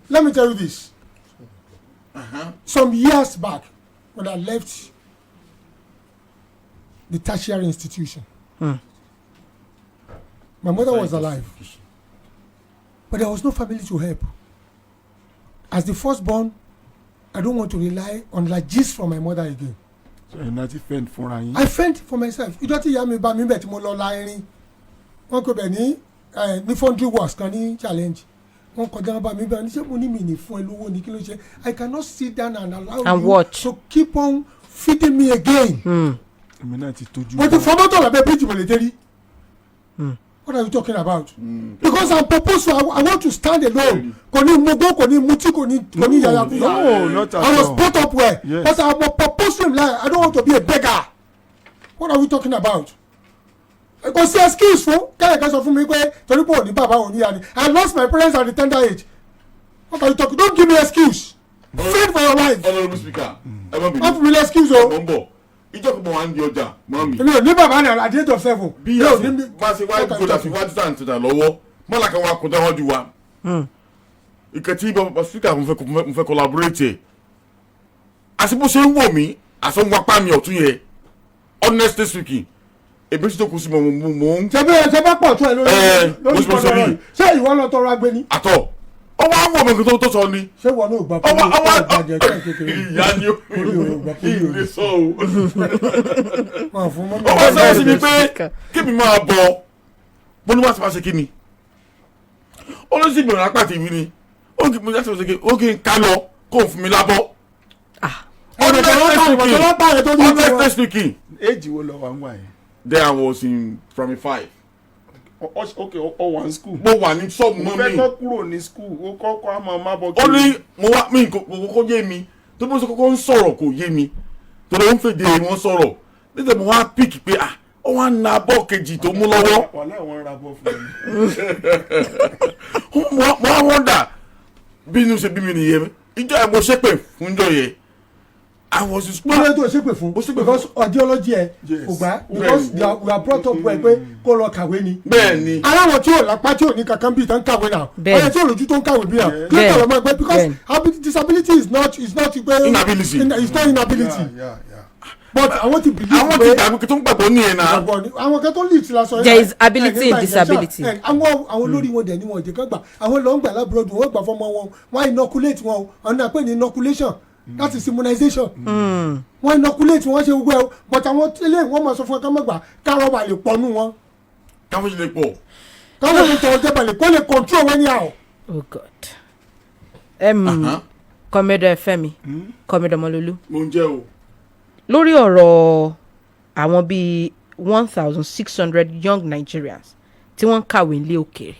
let me tell you this. Some years back, when I left the tertiary institution, my mother was alive, but there was no family to help. As the firstborn, I don't want to rely on gist from my mother again. So you're not fend for her. I fend for myself. You don't think me ba mi bet mo lọ la erin. Wọ́n kò bẹ̀ ní foundry works kan ní challenge. Wọ́n kọjá bá mi bẹ̀ ní ṣé mo ní mi ní fún ẹ lówó ní kí ló ṣe. I cannot sit down and allow and you watch. to keep on feeding me again. Èmi náà ti tójú. But the formato la bẹ bridge mo lè dé rí. What are you talking about? Because I'm purposeful. I want to stand alone. Kò ní mugo, kò ní muti, kò ní yaya kuya. No, not at all. I was brought up well. Yes. But I'm purposeful in life. I don't want to be a beggar. What are we talking about? Kò sí excuse fún kẹ́lẹ́kẹ́ sọ fún mi pé torí pé òní bàbá òní yá ni. I lost my parents at the tender age. What are you talking? Don't give me excuse. Fend for your life. Honourable Speaker, ẹ má bínú. Don't give me excuse o. Mo ń bọ̀. Ìjọba wa ń di ọjà, mọ́mí. Èmi ò ní bàbá ní at the age of 7. Bí a ṣe bá ṣe wá gbọdọ̀ fi wájú tàn tàn lọ́wọ́, mọ́lá kan wá kó dáwọ́ ju wa. Ìkẹtí bàbá Speaker mo fẹ́ collaborate ẹ̀. Àṣìbó ṣe ń wò mí, àṣọwọ́pá mi ọ̀tún yẹ. Honestly speaking, ebi tí tó kù sí mo ń. Ṣé bá pọ̀ tó ẹ lórí ìpọ́nlọ́ rẹ̀? Ṣé ìwọ lọ tọrọ agbé ni? Àtọ̀, ọwọ́ àwọn ọmọ nǹkan tó sọ ni. Ṣé wọn náà gbà pé ó gbàjẹ́ kékeré? Ìyá ni ó polio. ìlé sọ o. Wọ́n fún mọ́mí. Ọwọ́ sọ sí mi pé kí mi máa bọ̀, mo ní wá sí máa ṣe kí ni. Ó ló sì gbìyànjú apá tèmi ni. Ó kì í n ká lọ kó fún mi lábọ́. Honestly speaking, Èjì wo lọ wà ń wà yẹn? there I was in primary 5. Okay, ó wà ní school. Mo wà ní sọ́ọ̀bù Mo mọ́ fẹ́ mi. kọ́ kúrò ní school, ó kọ́kọ́ àmọ́ má bọ̀ Ó ní mo wá mi kò yé mi. Tó bó ṣe kọ́kọ́ ń sọ̀rọ̀ kò yé mi. Torí ó ń fèdè wọn sọ̀rọ̀. Nígbà mo wá píkì pé ó wá na bọ́ọ̀ kejì tó mú lọ́wọ́. Wàhálà àwọn ra bọ́ fún mi. Mo wá wọ́ndà bí inú ṣe bí mi nìyẹn. Ìjọ ẹ̀ mo ṣépè fún ìjọ yẹn. I was in school. Mo lè tó ṣépè fún because ideology ẹ kò gbà because we are brought up well pé kó lọ kàwé ni. Bẹ́ẹ̀ni. Aláwọ̀ tí ò lápá tí ò ní kankan bí ìtàn kàwé náà. Ọ̀yẹ́ tí ò lójú tó ń kàwé bí náà. Kí ló tọ̀rọ̀ mọ́ ẹgbẹ́ because disability is not pé Inability. It's not inability. But àwọn ti believe Àwọn ti gbàgbọ́ kí tó ń gbàgbọ́ ní ẹ̀ náà. Àwọn kan tó lead ti la sọ. There is ability in disability. Àwọn olórí wọn dẹ̀ ni wọn jẹ́ kán gbà. Àwọn lọ ń gbà lábúròdù wọn gbà fọmọ wọn. Wọ́n inoculate wọn o. Ọ̀nà pé ní inoculation. That is immunization. Wọ́n inoculate wọ́n ṣe gbogbo ẹ̀ but àwọn eléyìí wọ́n máa sọ fún ẹ ká má gbà káwọn wà lè pọnú wọn. Káwọn ṣe lè pọ̀. Káwọn lè tọrọ jẹ́ balẹ̀ kó lè control wọn anyhow. Oh God. Kọ́mẹ́dọ̀ Fẹ́mi, Kọ́mẹ́dọ̀ Ọmọlólú. Mo ń jẹ́ o. Lórí ọ̀rọ̀ àwọn bíi 1,600 young Nigerians tí wọ́n ń kàwé nílé òkèèrè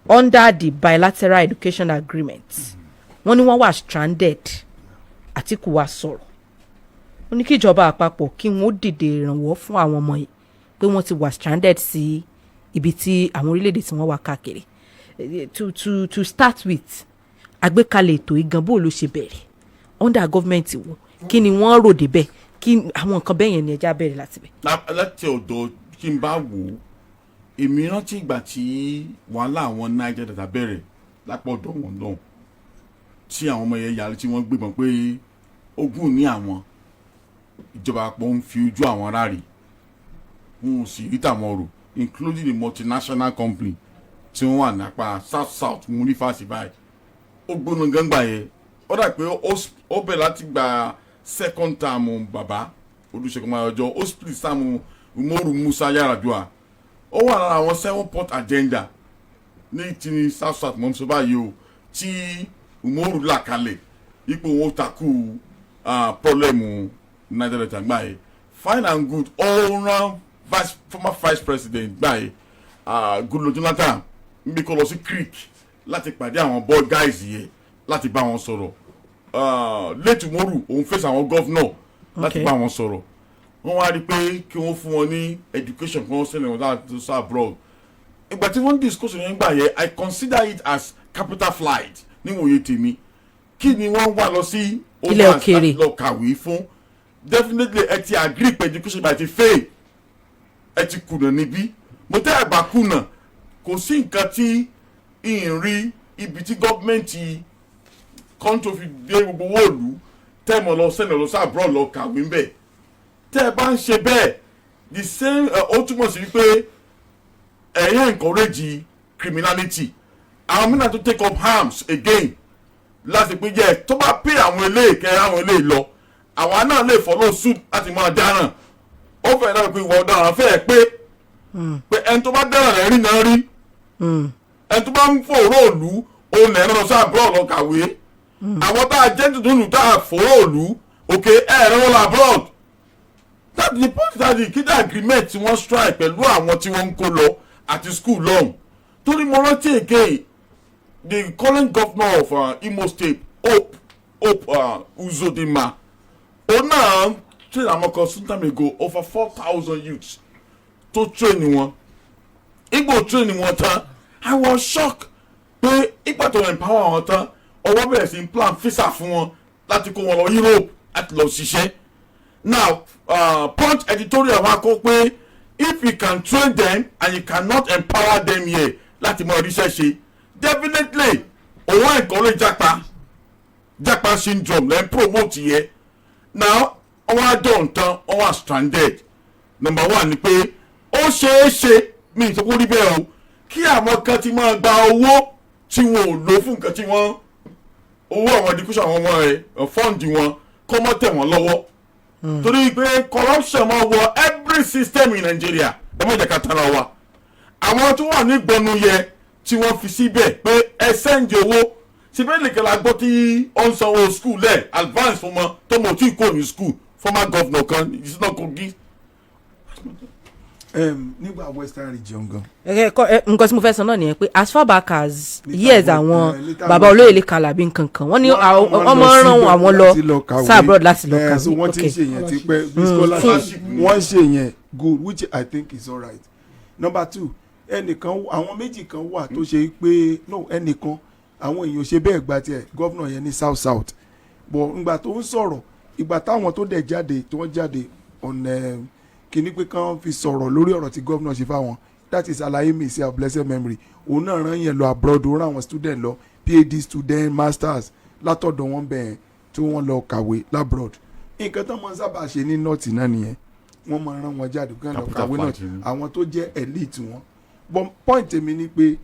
under the bilateral education agreement wọ́n ní wọ́n wà stranded. Àtìkù wa sọ̀rọ̀ ó ní kí ìjọba àpapọ̀ kí wọ́n dìde ìrànwọ́ fún àwọn ọmọ yìí pé wọ́n ti wà stranded sí ibi tí àwọn orílẹ̀-èdè tí wọ́n wà káàkiri. To start with àgbékalẹ̀ ètò ìgànbó ló ṣe bẹ̀rẹ̀ under government wo kí ni wọ́n rò débẹ̀ kí àwọn nǹkan bẹ́ẹ̀ yẹn ni ẹja bẹ̀rẹ̀ láti bẹ̀. Láti ọ̀dọ̀ kí n bá wò ó èmi rántí ìgbà tí wàhálà àwọn Niger Delta bẹ̀rẹ̀ lápọ̀dọ̀ wọn náà tí àwọn ọmọ yẹn yàrá tí wọ́n gbébọn pé ogun ní àwọn ìjọba àpò ń fi ojú àwọn ráre wọn ò sì rí tàwọn rò including the multinational company tí wọ́n wà nípa south mú ní fásitì báyìí ó gbóná gángbà yẹn ó dà pé ó bẹ̀rẹ̀ láti gba second term bàbá Olúṣẹ́gun Máyọ̀jọ́ ó split sáàmù Umoru Musa Yar'Adua ó wà lára àwọn 7 point agenda ní ti south mọ́ sọ báyìí o tí Umoru là kalẹ̀ ipò wọn takú pọ́lẹ́mù Niger Delta gbà yẹ fine and good all round former vice president gbà yẹ Goodluck Jonathan nbí kó lọ sí creek láti pàdé àwọn boy guys yẹ láti bá wọn sọ̀rọ̀ late Umoru òun fèsì àwọn governor láti bá wọn sọ̀rọ̀ wọ́n wá rí i pé kí wọ́n fún wọn ní education kí wọ́n send wọn láti sọ abroad ìgbà tí wọ́n discuss yẹn gbà yẹ I consider it as capital flight níwòye tèmi kí ni wọ́n wá lọ sí ilẹ̀ òkèèrè lọ kàwé fún definitely ẹ ti agree pé education bá ti fail ẹ ti kùnà níbí mo tẹ́ àgbà kùnà kò sí nǹkan tí ìrìn ibi tí gọ́ọ̀mẹ̀ntì kọ́ńtò fi dé gbogbo wọ́ọ̀lù tẹ́ mọ̀ lọ sẹ́nà lọ sí abroad lọ kàwé ńbẹ̀ tẹ́ ẹ bá ń ṣe bẹ́ẹ̀ the same ó túmọ̀ sí wípé ẹ̀yìn encourage criminality àwọn mìíràn tó take up arms again láti pé jẹ́ tó bá pay àwọn eléyìí kẹ́ àwọn eléyìí lọ àwa náà lè follow suit láti máa dáràn ó fẹ́ náà pé ìwà ọ̀daràn fẹ́ pé ẹni tó bá dáràn rẹ̀ rí náà rí ẹni tó bá ń fòró òlu òun lẹ́nu lọ sí abroad lọ kàwé àwọn tá a jẹ́ tuntun tá a fòró òlu òkè ẹ̀rọ wọn lọ abroad that the point that the kid agreement tí wọ́n strike pẹ̀lú àwọn tí wọ́n ń kó lọ àti school lọ́hùn torí mo rántí again the current governor of Imo State Hope Uzodinma òun náà train àwọn kan some time ago over 4,000 youths to train wọn igbo train wọn tán I was shocked pé ìgbà tó empower wọn tán ọwọ́ bẹ̀rẹ̀ sí plan visa fún wọn láti kó wọn lọ Europe láti lọ ṣiṣẹ́ now Punch editorial wa kọ pé if you can train them and you cannot empower them here láti mọ iṣẹ́ ṣe definitely òun encourage japa syndrome lẹ́yìn promote yẹ now ọwọ́ àjọ nǹkan ọwọ́ stranded number one ni pé ó ṣeé ṣe mi ìsọkún rí bẹ́ẹ̀ o kí àwọn kan ti máa gba owó tí wọn ò lò fún nǹkan tí wọ́n owó àwọn education àwọn ọmọ rẹ̀ fọ́ǹdì wọn kọ́ mọ́ tẹ̀ wọ́n lọ́wọ́ torí pé corruption máa wọ every system in Nigeria ẹ mọ̀ ìjẹ̀ka tara wa àwọn tó wà ní gbọ̀nù yẹ tí wọ́n fi síbẹ̀ pé ẹ sẹ́ǹdì owó síbẹ̀ nìkan la gbọ́ tí ó ń sanwó school lẹ̀ advance fún wọn tó mọ̀ tí kò ní school former governor kan ìṣúná Kogi. nígbà western region gan. nǹkan tí mo fẹ́ sọ náà nìyẹn pé as far back as years àwọn bàbá olóyèlé Kalabi nǹkan kan wọ́n ní ọmọ ràn àwọn lọ sáàbọ̀d láti lọ kàwé. so wọ́n ti ń ṣe yẹn ti pẹ́ scholarship wọ́n ń ṣe yẹn good which I think is alright. number two ẹnìkan àwọn méjì kan wà tó ṣe pé no ẹnìkan àwọn èèyàn ṣe bẹ́ẹ̀ gba tiẹ̀ gọ́vnà yẹn ní south but ìgbà tó ń sọ̀rọ̀ ìgbà táwọn tó dẹ̀ jáde tó wọ́n jáde ọ̀nà kìíní pé kán fi sọ̀rọ̀ lórí ọ̀rọ̀ tí gọ́vnà ṣe fáwọn that is alaye mesi of blessed memory òun náà rán yẹn lọ abroad ó rán àwọn student lọ PhD student masters látọ̀dọ̀ wọn bẹ̀rẹ̀ tí wọ́n lọ kàwé labroad nǹkan tó máa ń sábà ṣe ní north náà nìyẹn wọ́n máa rán wọn jáde kí wọ́n lọ kàwé náà àwọn tó jẹ́ elite wọn but point mi ni pé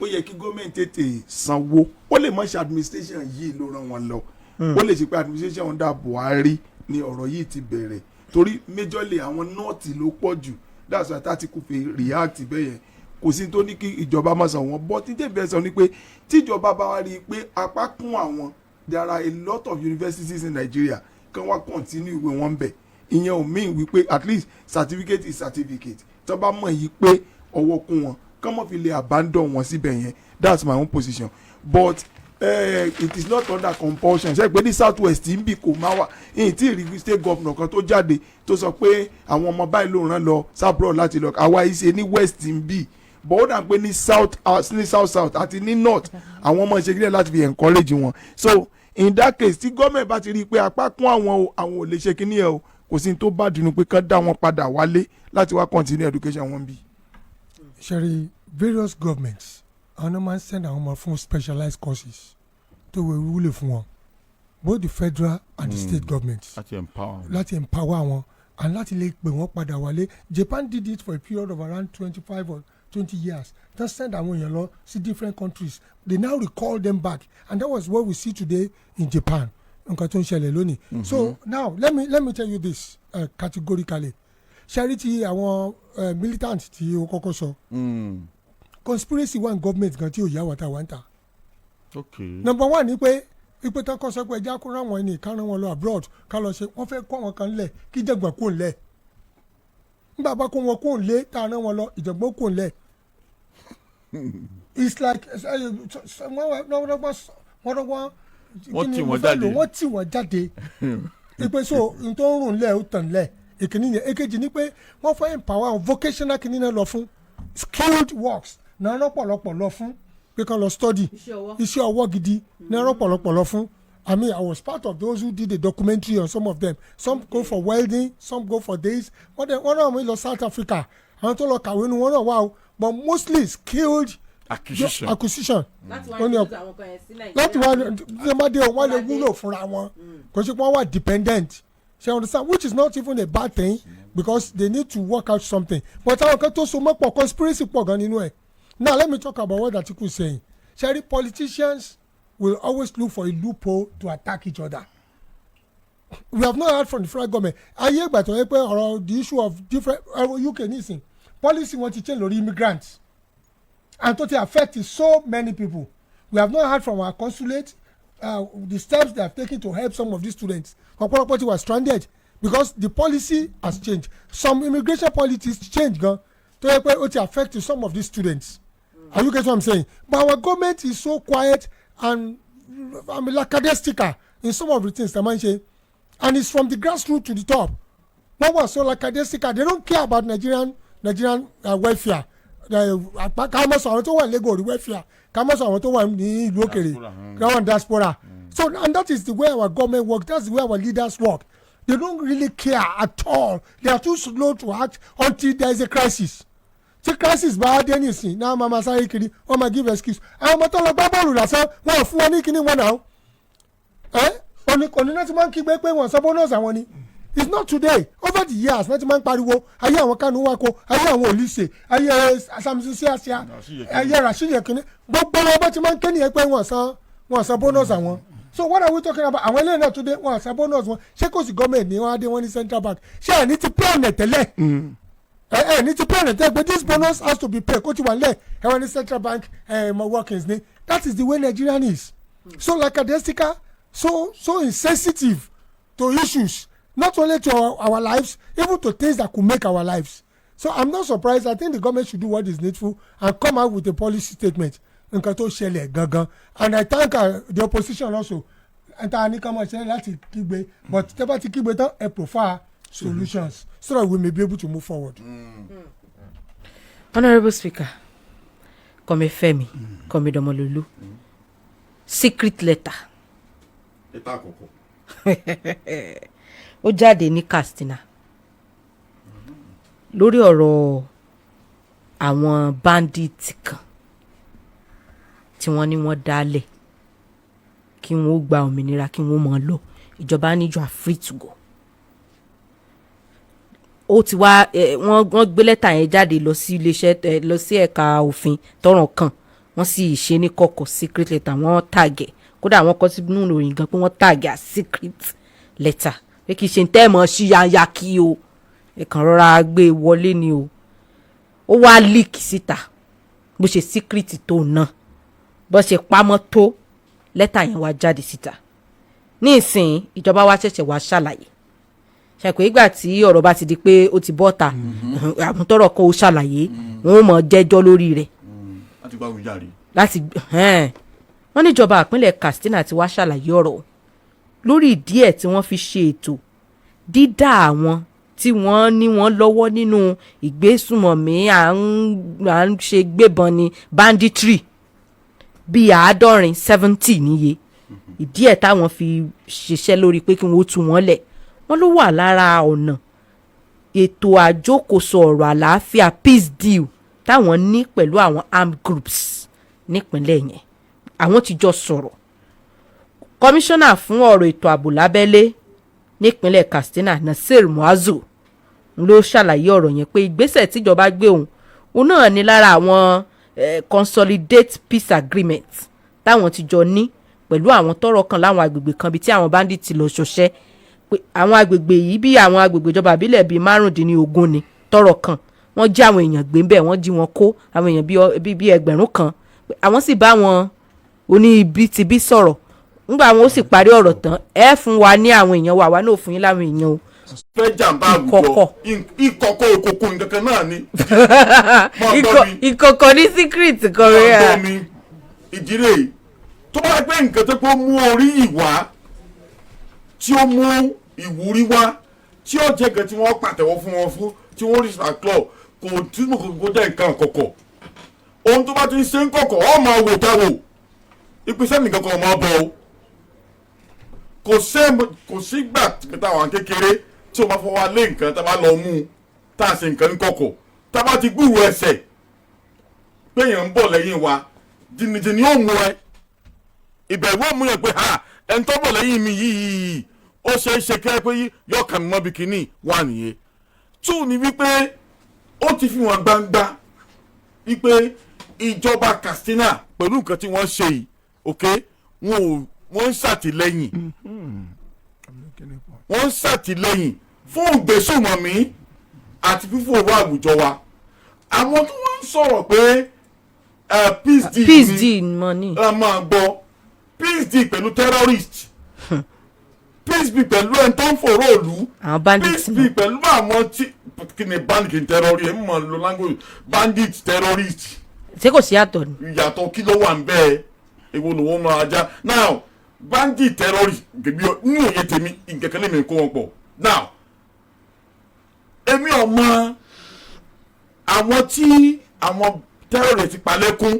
ó yẹ kí gómìnà tètè sanwó ó lè mọ̀ ṣe administration yìí ló rán wọn lọ ó lè ṣe pé administration under Buhari ni ọ̀rọ̀ yìí ti bẹ̀rẹ̀ torí majorly àwọn north ló pọ̀ jù that's why tactical fi react bẹ́ẹ̀ yẹn kò sí tó ní kí ìjọba máa san wọn but tí tèmi sọ ni pé tíjọba bá wá rí i pé apá kún àwọn there are a lot of universities in Nigeria kan wá continue ìwé wọn bẹ̀ ìyẹn ò mean wípé at least certificate is certificate tó bá mọ̀ yìí pé ọwọ́ kún wọn kán mọ̀ fi lè abandon wọn síbẹ̀ yẹn that's my own position but it is not under compulsion ṣe pé ní south west ń bì kò máa wà èyí tí ìrìbí state governor kan tó jáde tó sọ pé àwọn ọmọ báyìí ló rán lọ sábúrò láti lọ àwa ìṣe ní west ń bì but ó dà pé ní south àti ní north àwọn ọmọ ìṣègùn láti fi encourage wọn so in that case tí gọ́ọ̀mẹ̀ bá ti rí i pé apá kún àwọn ò lè ṣe kíní ẹ̀ o kò sí tó bá dùnú pé kán dá wọn padà wálé láti wá continue education wọn bí. ṣẹ́rí various governments àwọn máa ń send àwọn ọmọ fún specialized courses tó wẹ̀ wúlò fún wọn both the federal and the state governments láti empower wọn and láti lè pè wọ́n padà wálé. Japan did it for a period of around 25 or 20 years they send àwọn èèyàn lọ sí different countries they now recall them back and that was what we see today in Japan nǹkan tó ń ṣẹlẹ̀ lónìí. So now let me tell you this categorically charity àwọn militant tí o kọ́kọ́ sọ conspiracy one government gan tí ò yá wàtá wà ń ta. Number one ni pé ipe tán kọ́ sọ pé ẹja kó rán wọn ní ká rán wọn lọ abroad ká lọ ṣe wọ́n fẹ́ kó wọn kan lẹ̀ kí ìjàngbọ̀n kò lẹ̀ nígbà bá kó wọn kò lé tá a rán wọn lọ ìjàngbọ̀n kò lẹ̀. It's like wọ́n tì wọ́n jáde ipe so n tó ń rùn lẹ̀ ó tàn lẹ̀ ìkíní yẹn èkejì ni pé wọ́n fẹ́ empower vocational kìíní náà lọ fún skilled works náà rọ́pọ̀lọpọ̀ lọ fún pé kán lọ study iṣẹ́ ọwọ́ gidi náà rọ́pọ̀lọpọ̀ lọ fún. I mean, I was part of those who did a documentary on some of them. Some go for welding, some go for days. Wọ́n náà wọ́n lọ South Africa. Àwọn tó lọ kàwé nu wọ́n náà wà o, but mostly skilled acquisition láti wá ní ọmọdé wọn lè wúlò fúnra wọn kò sí pé wọn wà dependent ṣe understand which is not even a bad thing because they need to work out something but àwọn kan tó so mọ́ pọ̀ conspiracy pọ̀ gan nínú ẹ̀. Now let me talk about what that article is saying. Sherry, politicians will always look for a loophole to attack each other. We have not heard from the federal government. Ayé ìgbà tó yẹ pé ọ̀rọ̀ the issue of different UK nísìn policy wọn ti change lórí immigrants and to affect so many people. We have not heard from our consulate the steps they have taken to help some of these students. Ọ̀pọ̀lọpọ̀ ti were stranded because the policy has changed. Some immigration policies change gan to yẹ pé ó ti affect some of these students. Are you getting what I'm saying? But our government is so quiet and lackadaisical in some of the things that man say, and it's from the grassroots to the top. What was so lackadaisical? They don't care about Nigerian welfare. Kàmọ́ sọ àwọn tó wà Lagos rí welfare. Kàmọ́ sọ àwọn tó wà ní ìlú òkèrè. Káwọn diaspora. So and that is the way our government works. That's the way our leaders work. They don't really care at all. They are too slow to act until there is a crisis. Tí crisis bá dé nísìn náà máa sáré kiri wọ́n máa give excuse àwọn ọmọ tó lọ gbá bọ́ọ̀lù lásán wọ́n ò fún wọn ní kíní wọn náà òní náà ti máa ń kígbe pé wọ́n sọ bonus àwọn ni it's not today over the years náà ti máa ń pariwo ayé àwọn Kanu Wako ayé àwọn Olise ayé Samson Siasia ayé Rasheed Yekini gbogbo ọmọ ti máa ń kéde yẹn pé wọ́n sọ bonus àwọn so what are we talking about àwọn eléyìí náà today wọ́n sọ bonus wọn ṣé kò sí gọ́ọ̀mẹ̀ntì ni wọ́n á dé wọ́n ní central bank ṣé ẹ̀ ní ti plan ẹ̀ tẹ́lẹ̀ ní ti plan ẹ̀ but this bonus has to be paid kó ti wà lẹ̀ ẹ̀ wọ́n ní central bank workings ni that is the way Nigerian is so lackadaisical so insensitive to issues not only to our lives even to things that could make our lives so I'm not surprised. I think the government should do what is needful and come out with a policy statement nǹkan tó ṣẹlẹ̀ gangan and I thank the opposition also ẹ̀ta ní ká máa ṣẹlẹ̀ láti kígbe but tẹ́ bá ti kígbe tán ẹ̀ prefer solutions so that we may be able to move forward. Honourable Speaker, Kọ́mi Fẹ́mi, Kọ́mi Dọmọlúlú, secret letter. Ẹ̀ta àkọ́kọ́. Ó jáde ní Kastina lórí ọ̀rọ̀ àwọn bandit kan tí wọ́n ní wọ́n dálẹ̀ kí wọ́n gba òmìnira kí wọ́n máa lọ ìjọba níjọ are free to go. Ó ti wá wọ́n gbé lẹ́tà yẹn jáde lọ sí iléeṣẹ́ lọ sí ẹ̀ka òfin tọ́ràn kan wọ́n sì ṣe ní kọ̀kọ̀ secret letter wọ́n tàgẹ̀ kódà wọ́n kọ sínú ìròyìn gan pé wọ́n tàgẹ̀ secret letter pé kì í ṣe ń tẹ́ mọ́ sí yanya kí o ẹ̀kan rọra gbé wọlé ni o ó wá leak síta bó ṣe secret tó náà bó ṣe pamọ́ tó lẹ́tà yẹn wá jáde síta ní ìsìn ìjọba wa ṣẹ̀ṣẹ̀ wá ṣàlàyé ṣàpè ìgbà tí ọ̀rọ̀ bá ti di pé ó ti bọ́ta àmútọ́rọ̀ kan ó ṣàlàyé wọn ò mọ̀ jẹ́jọ́ lórí rẹ̀ láti gbá wíjà rí. láti wọ́n níjọba ìpínlẹ̀ Kastina ti wá ṣàlàyé ọ̀rọ̀ lórí ìdí ẹ̀ tí wọ́n fi ṣe ètò dídá àwọn tí wọ́n ní wọ́n lọ́wọ́ nínú ìgbésùmọ̀mí à ń ṣe gbébọn ní banditry bíi 70 níye ìdí ẹ̀ táwọn fi ṣiṣẹ́ lórí pé kí wọ́n tú wọn lẹ̀ wọ́n ló wà lára ọ̀nà ètò àjókòsọ ọ̀rọ̀ àlàáfíà peace deal táwọn ní pẹ̀lú àwọn armed groups nípínlẹ̀ yẹn àwọn ti jọ sọ̀rọ̀ kọmíṣánná fún ọ̀rọ̀ ètò ààbò lábẹ́lé nípínlẹ̀ Kastina Nasir Muazu ló ṣàlàyé ọ̀rọ̀ yẹn pé ìgbésẹ̀ tíjọba gbé òun náà ní lára àwọn consolidate peace agreement táwọn ti jọ ní pẹ̀lú àwọn tọ́rọ̀ kan láwọn agbègbè kan bíi tí àwọn bandit lọ ṣọṣẹ́ pé àwọn agbègbè yìí bí àwọn agbègbè ìjọba àbílẹ̀ bíi 15 ni tọ́rọ̀ kan wọ́n jí àwọn èèyàn gbé ń bẹ̀ wọ́n jí wọn kó àwọn èèyàn bíi 1000 kan àwọn sì bá wọn oní ibi ti bí sọ̀rọ̀ ńgbà wọn ó sì parí ọ̀rọ̀ tán ẹ fún wa ní àwọn èèyàn wa náà fún yín láwọn èèyàn o. fẹ́ jàǹbá àwùjọ ìkọ̀kọ̀ òkòkò nǹkan náà ni. ìkọ̀kọ̀ ní secret kan rẹ̀. máa gbọ́ mi ìdílé tó bá gbé nǹkan tó kó mú orí ìwà tí ó mú ìwúrí wá tí ó jẹ́ nǹkan tí wọ́n pàtẹ́wọ́ fún wọn fún tí wọ́n rí sàklọ̀ kò túmọ̀ kò jẹ́ nǹkan kọ̀kọ̀ ohun tó bá ti ń ṣe ń kọ̀kọ̀ ọ́ máa wò táwò ìpèsè nìkan kan máa bọ̀ ọ́ kò sígbà táwọn kékeré tí o máa fọwọ́ lé nǹkan tá a bá lọ mú un tá a ṣe nǹkan ń kọ̀kọ̀ tá a bá ti gbúrò ẹsẹ̀ pé èèyàn ń bọ̀ lẹ́yìn wa jìnnìjìnnì ó mú ẹ ìbẹ̀rù ó mú yẹn pé ẹni tó bọ̀ lẹ́yìn mi yìí ó ṣe é ṣe kẹ́ pé yóò kà mí mọ́ bí kínní wà nìyẹn. 2 ni wípé ó ti fi hàn gbangba wípé ìjọba Kastina pẹ̀lú nǹkan tí wọ́n ṣe yìí wọ́n ń ṣàtìlẹ́yìn fún ìgbésùnmọ̀mí àti fífòrò àwùjọ wa. àwọn tó wọ́n ń sọ̀rọ̀ pé peace deal money máa gbọ́ peace deal pẹ̀lú terrorist peace deal pẹ̀lú ẹni tó ń fòrò òlu peace deal pẹ̀lú àwọn tí kí ni bandit terrorist ẹ̀ ń mọ̀ lọ language bandit terrorist. ṣé kò sí yàtọ̀ ni. ìyàtọ̀ kí ló wà ń bẹ́ẹ̀ èwo ló wọ́n máa já now bandit terrorist gèbí ní òye tèmi ìkẹ̀kẹ́ lèmi kó wọn pọ̀ now èmi ọmọ àwọn tí àwọn terrorist palẹ́kún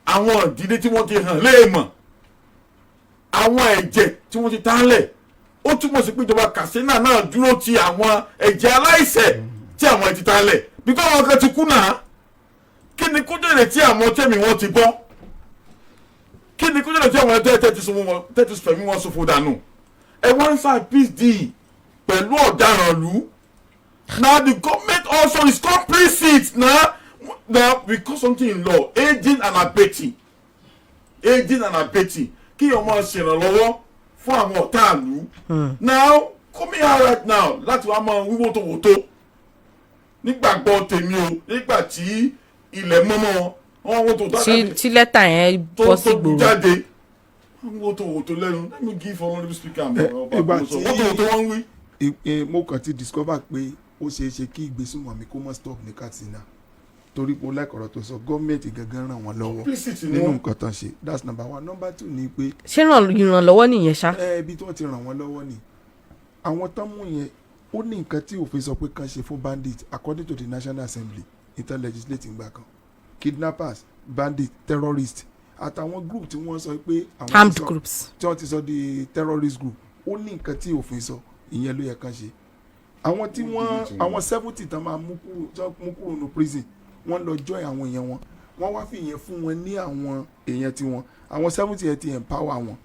àwọn ìdílé tí wọ́n ti hàn léèmọ̀ àwọn ẹ̀jẹ̀ tí wọ́n ti tánlẹ̀ ó túmọ̀ sí pé ìjọba Kastina náà dúró ti àwọn ẹ̀jẹ̀ aláìṣẹ̀ tí àwọn ẹ̀ ti tánlẹ̀ bí kò àwọn kan ti kú náà kí ni kó jẹ́rẹ̀ tí àwọn tẹ̀mí wọn ti bọ́ kí ni kó jẹ́rẹ̀ tí àwọn tẹ́tí fẹ̀mí wọn ṣòfò dànù ẹ wọ́n ń sá peace deal pẹ̀lú ọ̀daràn lù now the government also is complicit now because something in law aiding and abetting kí ọmọ ṣèrànlọ́wọ́ fún àwọn ọ̀tá ìlú now coming out right now láti wá máa wíwó tó wò tó nígbàgbọ́ tèmi o nígbà tí ilẹ̀ mọ́mọ́ wọn wọ́n tó dáadáa tí lẹ́tà yẹn bọ́ sí gbòòrò tó jáde wọ́n tó wò tó lẹ́nu let me give honourable speaker ọba àkóso wọ́n tó wò tó wọ́n wí. mo kàn ti discover pé ó ṣeé ṣe kí ìgbésùnmọ̀mí kó mọ́ stop ní Katsina torí pé ó lẹ́kọ̀ọ́ tó sọ gọ́ọ̀mẹ̀ntì gangan ràn wọ́n lọ́wọ́ nínú nǹkan tán ṣe that's number 1. number 2 ni pé. ṣé ìrànlọ́wọ́ nìyẹn ṣá. ibi tí wọ́n ti ràn wọ́n lọ́wọ́ ni àwọn tán mú yẹn ó ní nǹkan tí òfin sọ pé kàn ṣe fún bandit according to the National Assembly interlegislating gbà kan kidnappers bandit terrorist àtàwọn group tí wọ́n sọ pé àwọn armed groups tí wọ́n ti sọ di terrorist group ó ní nǹkan tí òfin sọ ìyẹn ló yẹ kàn ṣe àwọn tí wọ́n àwọn 70 tán máa mú kúrò ní prison wọ́n lọ join àwọn èèyàn wọn wọ́n wá fi ìyẹn fún wọn ní àwọn èèyàn tiwọn àwọn 70 yẹn ti empower wọn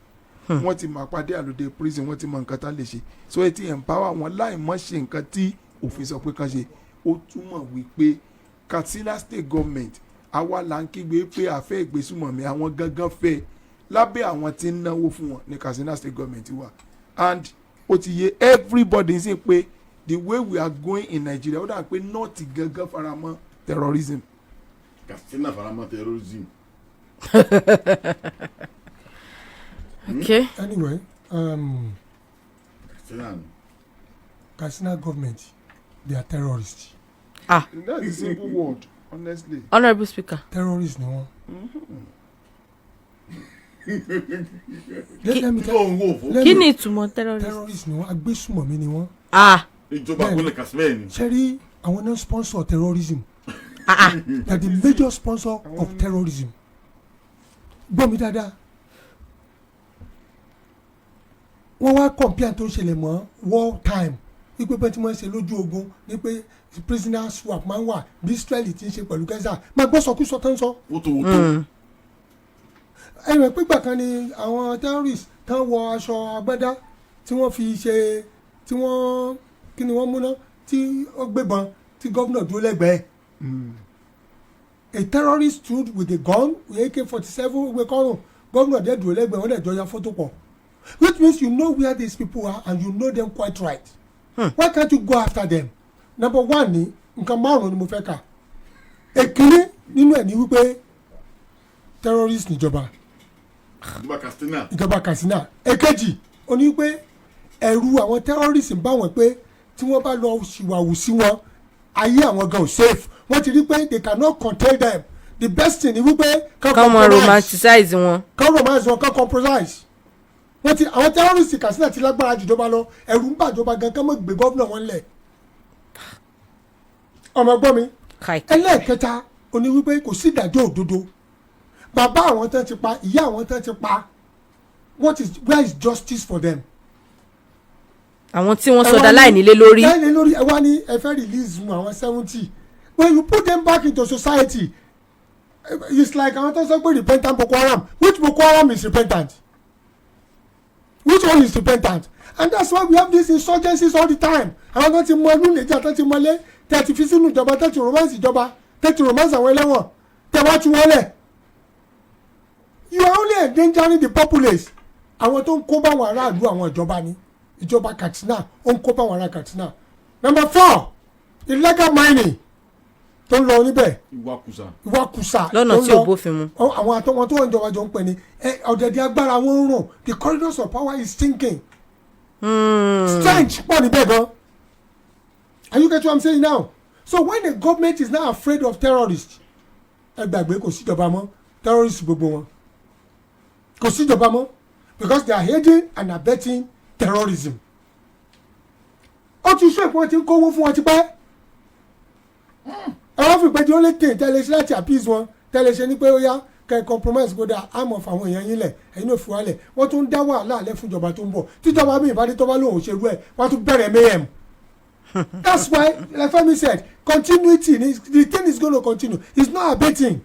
wọ́n ti máa pàdé àlòdè prison wọ́n ti mọ nǹkan tá lè ṣe so ẹ ti empower wọn láì mọ̀ ṣe nǹkan tí òfin sọ pé kàn ṣe ó túmọ̀ wípé Katsina state government àwa là ń kígbe pé àfẹ́ ìgbésùmọ̀mí àwọn gangan fẹ́ lábẹ́ àwọn tí ń náwó fún wọn ní Katsina state government wà and ó ti yé everybody ń sìn pé the way we are going in Nigeria ó dà pé north gangan faramọ́ terrorism. Kastina faramọ́ terrorism. Okay. Anyway, Katsina government, they are terrorists. That's a simple word, honestly. Honourable Speaker. Terrorists ni wọ́n. Kí ni ìtumọ̀ terrorist? Terrorists ni wọ́n, agbésùmọ̀mí ni wọ́n. Ìjọba kúnlẹ̀ Kastina ni. Ṣẹ́rí àwọn náà sponsor terrorism. They are the major sponsor of terrorism. Gbọ́ mi dáadáa. Wọ́n wá compare tó ń ṣẹlẹ̀ mọ́ war time wípé pé tí wọ́n ṣe lójú ogun ní pé prisoner swap máa ń wà bí Israeli ti ń ṣe pẹ̀lú Gaza máa gbọ́ sọkúsọ tán sọ. wótòwótò. ẹ̀rọ pígbà kan ni àwọn terrorists tán wọ aṣọ agbádá tí wọ́n fi ṣe tí wọ́n kí ni wọ́n múná tí ó gbébọn tí gómìnà dúró lẹ́gbẹ̀ẹ́. A terrorist stood with a gun with AK-47 gbé kọ́rùn gómìnà dẹ̀ dúró lẹ́gbẹ̀ẹ́ wọ́n dẹ̀ jọ ya fọ́tò pọ̀. Which means you know where these people are and you know them quite right. Why can't you go after them? Number 1 ni nǹkan 5 ni mo fẹ́ kà. Èkíní nínú ẹ̀ ní wípé terrorist níjọba. Ìjọba Katsina. Èkejì ó ní wípé ẹ̀rù àwọn terrorist ń bá wọn pé tí wọ́n bá lọ ṣìwàwù sí wọn ayé àwọn gan ò safe. Wọ́n ti rí pé they cannot contain them. The best thing ni wípé kán romanticize wọn. Kán romanticize wọn, kán compromise. Wọ́n ti àwọn terrorist Katsina ti lágbára jùjọba lọ ẹ̀rù ń bàjọba gan kán mọ̀ gbé gómìnà wọn lẹ̀. Ọmọ gbọ́ mi ẹlẹ́ẹ̀kẹta ó ní wípé kò sí ìdájọ́ òdodo bàbá àwọn tán ti pa ìyá àwọn tán ti pa where is justice for them. àwọn tí wọ́n sọdá láìnílé lórí. láìnílé lórí ẹ wá ní ẹ fẹ́ release mu àwọn 70 when you put them back into society it's like àwọn tó sọ pé repentant Boko Haram. Which Boko Haram is repentant? Which one is repentant? And that's why we have these insurgencies all the time. Àwọn tó ti mọ ọdún lèjà tó ti mọlé tẹ́ ti fi sínú ìjọba tẹ́ ti romance ìjọba tẹ́ ti romance àwọn ẹlẹ́wọ̀n tẹ́ wá tú wọlé. You are only endangering the populace. Àwọn tó ń kó bá wọn aráàlú àwọn ìjọba ni ìjọba Katsina ó ń kó bá wọn ará Katsina. Number 4, illegal mining tó ń lọ níbẹ̀. Ìwakùsà lọ́nà tí ò bófin mu. Àwọn àtọwọn tó ń jọba jọ ń pè ní ọ̀dẹ̀dẹ̀ agbára wọn ń rùn. The corridors of power is thinking. Strange pọ̀ níbẹ̀ gan. Are you get what I'm saying now? So when the government is now afraid of terrorists, ẹ gbàgbé kò síjọba mọ́ terrorists gbogbo wọn kò síjọba mọ́ because they are aiding and abetting terrorism. Ó ti sọ ìpọ́n tí ń kówó fún wọn ti pẹ́. Ẹ wá fi ìpẹ́jọ́ ó lè tẹ̀ tẹ́lẹ̀ ṣe láti appease wọn tẹ́lẹ̀ ṣe ní pé ó yá kẹ́ compromise kódà àmọ̀ fáwọn èèyàn yín lẹ̀ ẹ̀yin ò fi wálẹ̀ wọ́n tún dá wàhálà alẹ́ fún ìjọba tó ń bọ̀ tíjọba mi ìbádé tó bá lóun ṣerú ẹ̀ wọ́n tún bẹ̀rẹ̀ mayhem. That's why like Femi said continuity the thing is going to continue it's not abating.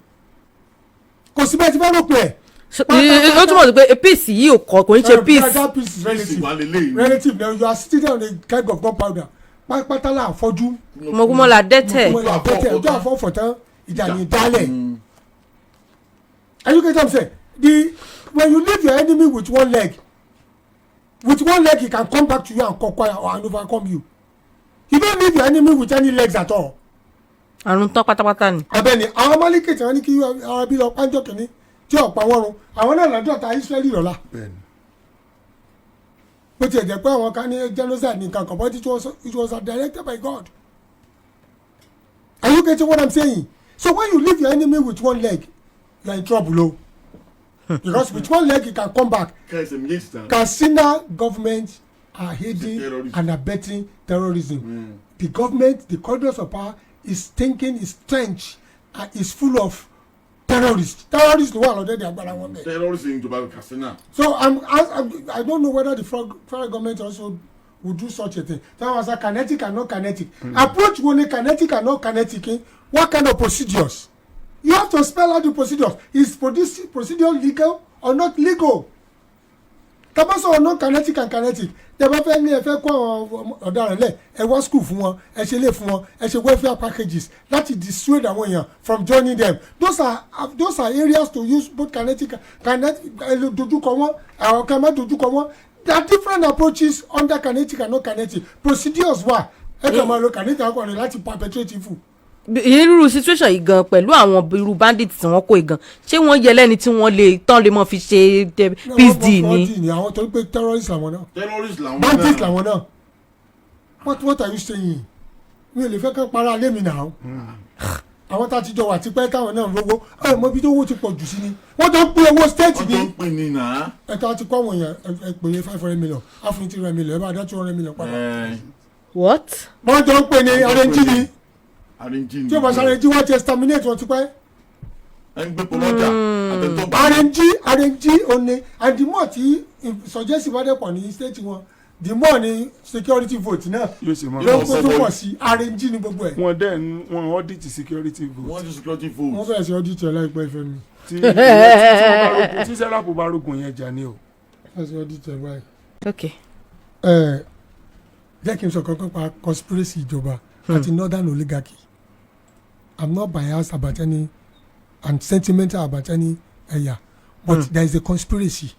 Kò sí bẹ́ẹ̀ tí bá rò pé ẹ̀. Ó túmọ̀ sí pé peace yìí kò ń ṣe peace. That peace is relative now you are sitting on a keg of gunpowder pátápátá là fọ́jú. Mọ̀kúmọ́ la dẹ́tẹ̀. Ọjọ́ àfọ̀fọ̀ tán ìjà ní dálẹ̀. Are you get what I'm saying? When you leave your enemy with one leg he can come back to you and conquer and overcome you. You don't leave your enemy with any legs at all. Àrùn tán pátápátá ni. Abẹ́ni àwọn Málíkì tí wọ́n ní kí ara bí lọ pánjọ́ kìíní tí ọ̀pá wọn run àwọn náà lọ́jọ́ ta Ísírẹ́lì lọ́la. Bó tiẹ̀ jẹ́ pé àwọn kan ní genocide ní nǹkan kan but it was directed by God. Are you getting what I'm saying? So when you leave your enemy with one leg you are in trouble o. Because with one leg he can come back. Kastina government are aiding and abetting terrorism. The government, the corridors of power is thinking is trench and is full of terrorists. Terrorists were already agbára wọn bẹ́ẹ̀. Terrorists in Kastina. So I don't know whether the federal government also would do such a thing. That was a kinetic and not kinetic. Approach when kinetic and not kinetic. What kind of procedures? You have to spell out the procedures. Is procedure legal or not legal? Tabaso or non kinetic and kinetic. Tẹ́ bá fẹ́ ní ẹ fẹ́ kó àwọn ọ̀daràn lẹ̀ ẹ wá school fún wọn ẹ ṣe lé fún wọn ẹ ṣe welfare packages láti dissuade àwọn èèyàn from joining them. Those are areas to use both kinetic dojúkọ wọn àwọn kan má dojúkọ wọn. There are different approaches under kinetic and non kinetic. Procedures wà ẹ kàn máa lo kinetic akọrin láti perpetrate evil. Irú situation yìí gan pẹ̀lú àwọn irú bandits tí wọ́n kó yìí gan ṣé wọ́n yẹ lẹ́ni tí wọ́n lè tán lè mọ́ fi ṣe peace deal ni. Àwọn tó ń pè terrorists làwọn náà bandits làwọn náà what are you saying? Mi ò lè fẹ́ kán para lé mi náà àwọn tá a ti jọ wà tipẹ́ táwọn náà rówó ẹ̀ mọ ibi tó owó ti pọ̀ jù sí ni wọ́n tó ń pín owó state ni ẹ̀ka ti kọ́ àwọn èèyàn ẹ̀ pè é 500 million àfin 300 million ẹ̀ bá dá 200 million padà. What? wọ́n jọ ń pè ní arẹ́njí ni tí o bá sáré jí wọ́n ti exterminate wọn ti pẹ́. arẹ́njí òní and the more tí suggestive bá dẹ̀ pọ̀ ní state wọn the more ni security vote náà ló ń kó tó pọ̀ sí arẹ́njí ní gbogbo ẹ̀. wọ́n audit security vote. wọ́n fẹ́ẹ̀ sí audit ẹ̀ láìpẹ́ ìfẹ́ mi. tí sẹ́rápù bá rogun yẹn jà ní o. fẹ́ẹ̀ sí audit ẹ̀ báyìí. Okay. Jẹ́ kí n sọ kankan pa conspiracy ìjọba àti northern oligarchy. I'm not biased about any and sentimental about any area, but there is a conspiracy.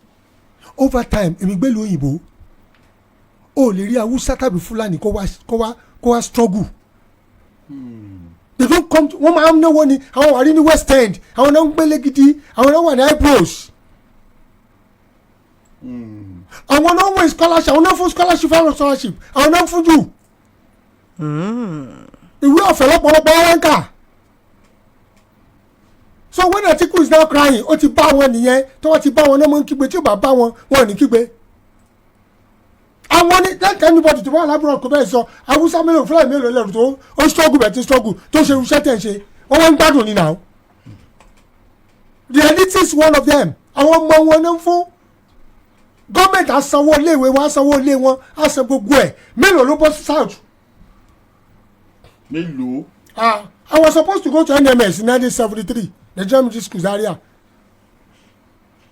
Over time, emigbelu òyìnbó, o lè rí Hausa tàbí Fulani kó wá struggle. They don't come to wọ́n máa ń náwó ni àwọn wà ní West End, àwọn náà ń gbélé gidi, àwọn náà wà ní Eyebrows. Àwọn náà wọ scholarship, àwọn náà fún scholarship àwọn náà fún jù. Ìwé ọ̀fẹ́ lọ́pọ̀lọpọ̀ wọn kà. So when Atiku is now crying ó ti bá wọn nìyẹn tí wọ́n ti bá wọn náà mọ́ ń kígbe tí ó bá wọn wọn ò ní kígbe. Àwọn ní like anybody tó bá alábùrọ̀ kó bẹ́ẹ̀ sọ Hausa mélòó Fúlàní mélòó lẹ́rù tó ó struggle bẹ̀ tí struggle tó ṣe irúṣẹ́ tẹ̀ ń ṣe wọ́n wọ́n ń gbádùn ní now. The elite is one of them. Àwọn ọmọ wọn náà ń fún gọ́ọ̀mẹ̀ntì á sanwó iléèwé wọn á sanwó ilé wọn á san gbogbo ẹ̀ mélòó ló bọ́ sí south. Mélòó. I was supposed to go to NMS in 1973 Nigerian military school Zaria.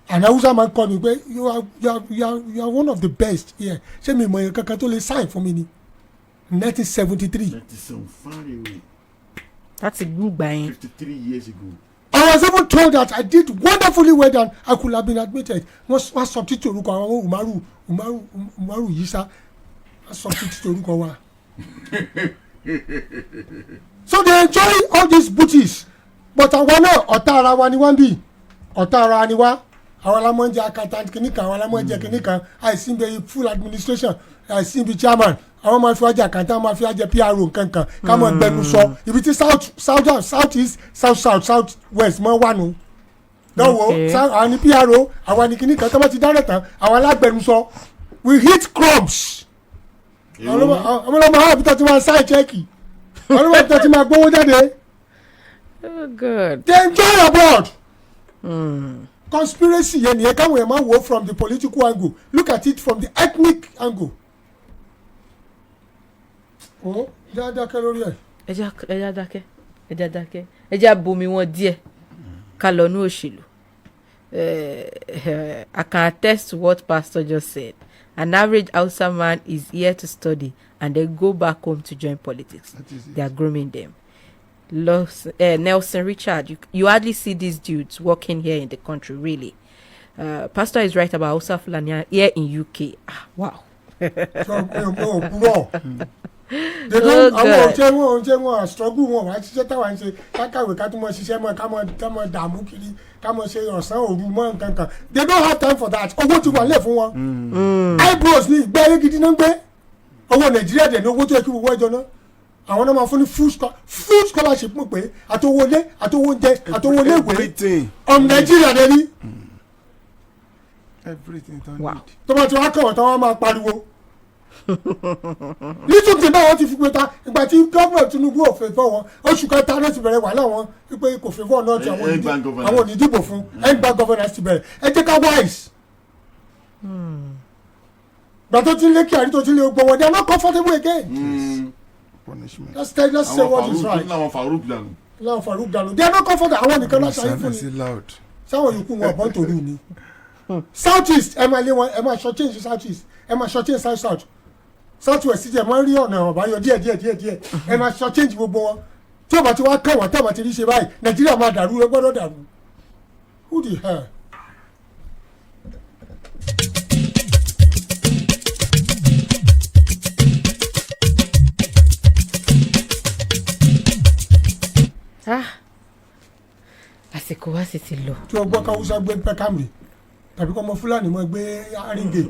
And Hausa man call me pé you are one of the best here. Ṣé mi mọ̀ yẹn kankan tó lè sign fún mi ni? 1973. That is so far away. That's a good buy. 53 years ago. I was even told that I did wonderfully well than I could have been admitted. Wọ́n substitute orúkọ àwọn Umaru Yisa. Wọ́n substitute orúkọ wa. So they enjoy all these booties. But àwọn náà ọ̀tá ara wa ni wọ́n bí. Ọ̀tá ara ni wá. Àwọn alámọ̀ ń jẹ́ accountant kìnnìkan, àwọn alámọ̀ ń jẹ́ kìnnìkan. àìsí ibi full administration, àìsí ibi chairman. Àwọn máa fi wájà accountant, máa fi wájà PRO nkankan. Ká mọ̀ gbẹnu sọ. Ibi tí south east, south west mọ̀ wà nù. Lọ́wọ́ àwọn ni PRO, àwọn ni kìnnìkan tó bá ti dáná tán, àwọn alágbẹnu sọ. We hit crumbs. Àwọn ọmọ àbí tó ti máa sign check. Àwọn ọmọ àbí tó ti máa gbówó jáde. Oh God. They enjoy abroad. Conspiracy yẹn nìyẹn káwọn yẹn máa wò from the political angle, look at it from the ethnic angle. Oh, dáadáa lórí ẹ. ẹja dákẹ́ ẹja bomi wọn díẹ̀ ká lọ ní òṣèlú. I can attest to what Pastor just said. An average Hausa man is here to study and then go back home to join politics. They are grooming them. Nelson Richard, you hardly see these dudes working here in the country, really. Pastor is right about Hausa Fulani here in UK. Wow. They don't àwọn ọ̀jẹ̀ wọn struggle wọn wá ṣiṣẹ́ táwọn ń ṣe kákàwé ká tún mọ̀ ṣiṣẹ́ mọ̀ ká mọ̀ dààmú kiri ká mọ̀ ṣe ọ̀sán òru mọ́ nǹkan. They don't have time for that. Owó ti wà lẹ̀ fún wọn. Eyebrows ní ìgbẹ́ ayé gidi náà ń gbé. Owó Nàìjíríà dẹ̀ ní owó tó yẹ kí gbogbo ẹjọ́ náà. Àwọn náà máa fún ní full scholarship mọ̀ pé àtowólé àtowóúnjẹ àtowólé ìwé ọmọ Nàìjíríà dẹ̀ ní. Everything don't Wow. need. Tó bá ti wá kàn wọ́n tán wọ́n máa pariwo. Little tí báwọn ti fi pé ta ìgbà tí gómìnà Tinubu ò fẹ́ fọ́ wọn oṣù kẹta ló ti bẹ̀rẹ̀ wàhálà wọn wípé kò fẹ́ fọ́ náà tí àwọn onídìbò fún ẹgbà governance ti bẹ̀rẹ̀ ẹ jẹ́ ká wise. Gbà tó ti lé kí àrí tó ti lé gbọ́ wọn they are not comfortable again. Punishment. Let's say what is right. Láwọn Farouk dànù. They are not comfortable àwọn nìkan náà ṣàyè fún Silence ni. loud. Sáwọn yòókù wọn ọ̀bọ̀n tòru ni. South east ẹ máa lé wọn ẹ máa short change south east ẹ máa short change south west jẹ máa ń rí ọ̀nà àbáyọ díẹ̀ ẹ máa short change gbogbo wọn tí ọba tí wàá kàn wọ́n tí ọba tí rí ṣe báyìí Nàìjíríà máa dàrú ẹ gbọ́dọ̀ dàrú. Who the hell? Àsìkò wa sì ti lọ. Tí o gbọ́ káwúsá gbé pẹ́kámì tàbí kó ọmọ Fúlàní mọ́ gbé aríngè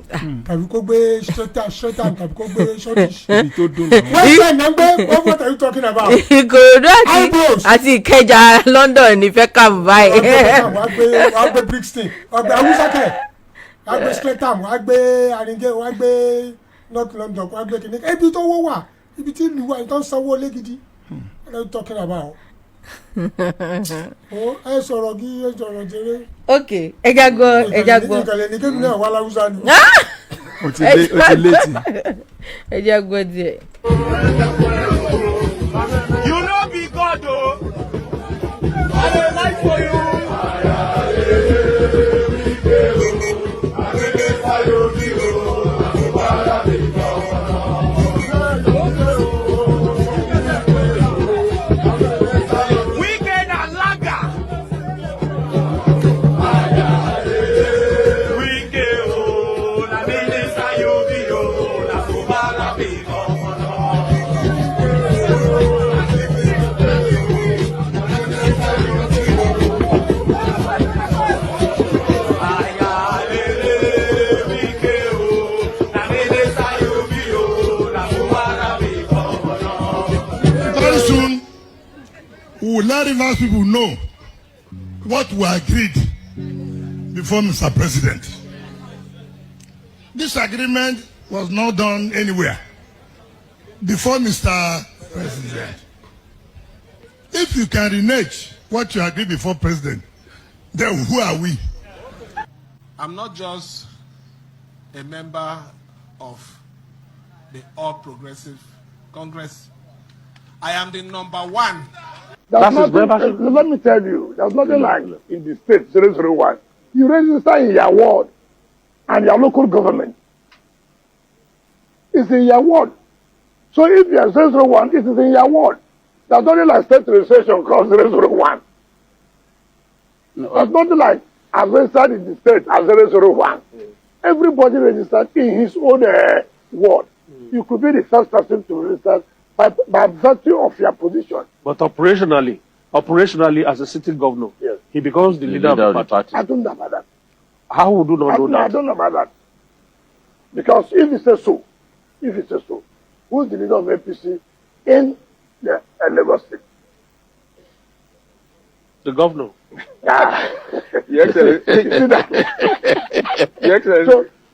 tàbí kó gbé straightan tàbí kó gbé shortish. Ibi tó dùn náà. West side náà gbé what are you talking about? Ìkòròdú àti Ìkẹjà London ní fẹ́ kà mú báyìí. wàá gbé Brixton wàá gbé awúsákẹ́ wàá gbé straightan wàá gbé aríngè wàá gbé North London wàá gbé kìnìkan ibi tó wó wà ibi tí ìlú wa ìtàn sanwó lé gidi. What are you talking about? Ẹ sọ̀rọ̀ kí ẹ sọ̀rọ̀ jẹrẹ. Ok, ẹja gbọ́. Ìkàlẹ̀ ní kébì náà wà láwùsá ni. O ti létí. Ẹja gbọ́ díẹ̀. You no be God o. I dey like for you. Wicked and lager. Wicked o, na minister you be o, na so bad be governor. Very soon, we will let Rivers people know what we agreed before Mr. President. This agreement was not done anywhere before Mr. President. If you can renege what you agreed before President, then who are we? I'm not just a member of the All Progressive Congress. I am the #1 Let me tell you, there's nothing like in the state 001. You register in your ward and your local government. It's in your ward. So if you are 001, it is in your ward. There's nothing like state registration called 001. There's nothing like as registered in the state as 001. Everybody registered in his own ward. You could be the first person to register by virtue of your position. But operationally, as a sitting governor, yes, he becomes the leader of the party. I don't know about that. How would you not know that? I don't know about that. Because if he says so, who is the leader of APC in the Lagos State? The governor. Yes,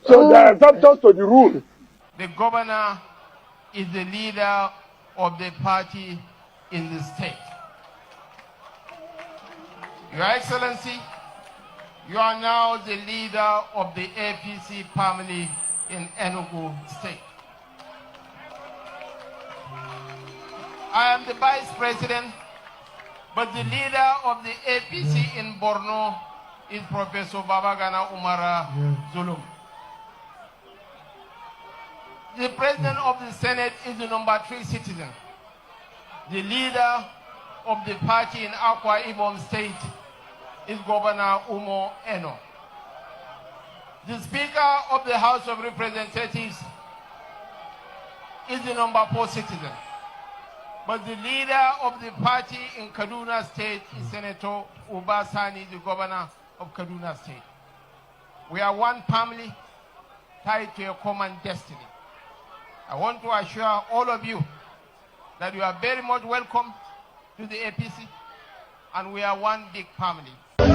so there are exceptions to the rule. The governor is the leader of the party in the state. Your Excellency, you are now the leader of the APC family in Enugu State. I am the Vice President, but the leader of the APC in Borno is Professor Babagana Umara Zulum. The President of the Senate is the number 3 citizen. The leader of the party in Akwa Ibom State is Governor Umo Eno. The Speaker of the House of Representatives is the number 4 citizen. But the leader of the party in Kaduna State is Senator Ubasani, the governor of Kaduna State. We are one family tied to a common destiny. I want to assure all of you that you are very much welcome to the APC, and we are one big family. They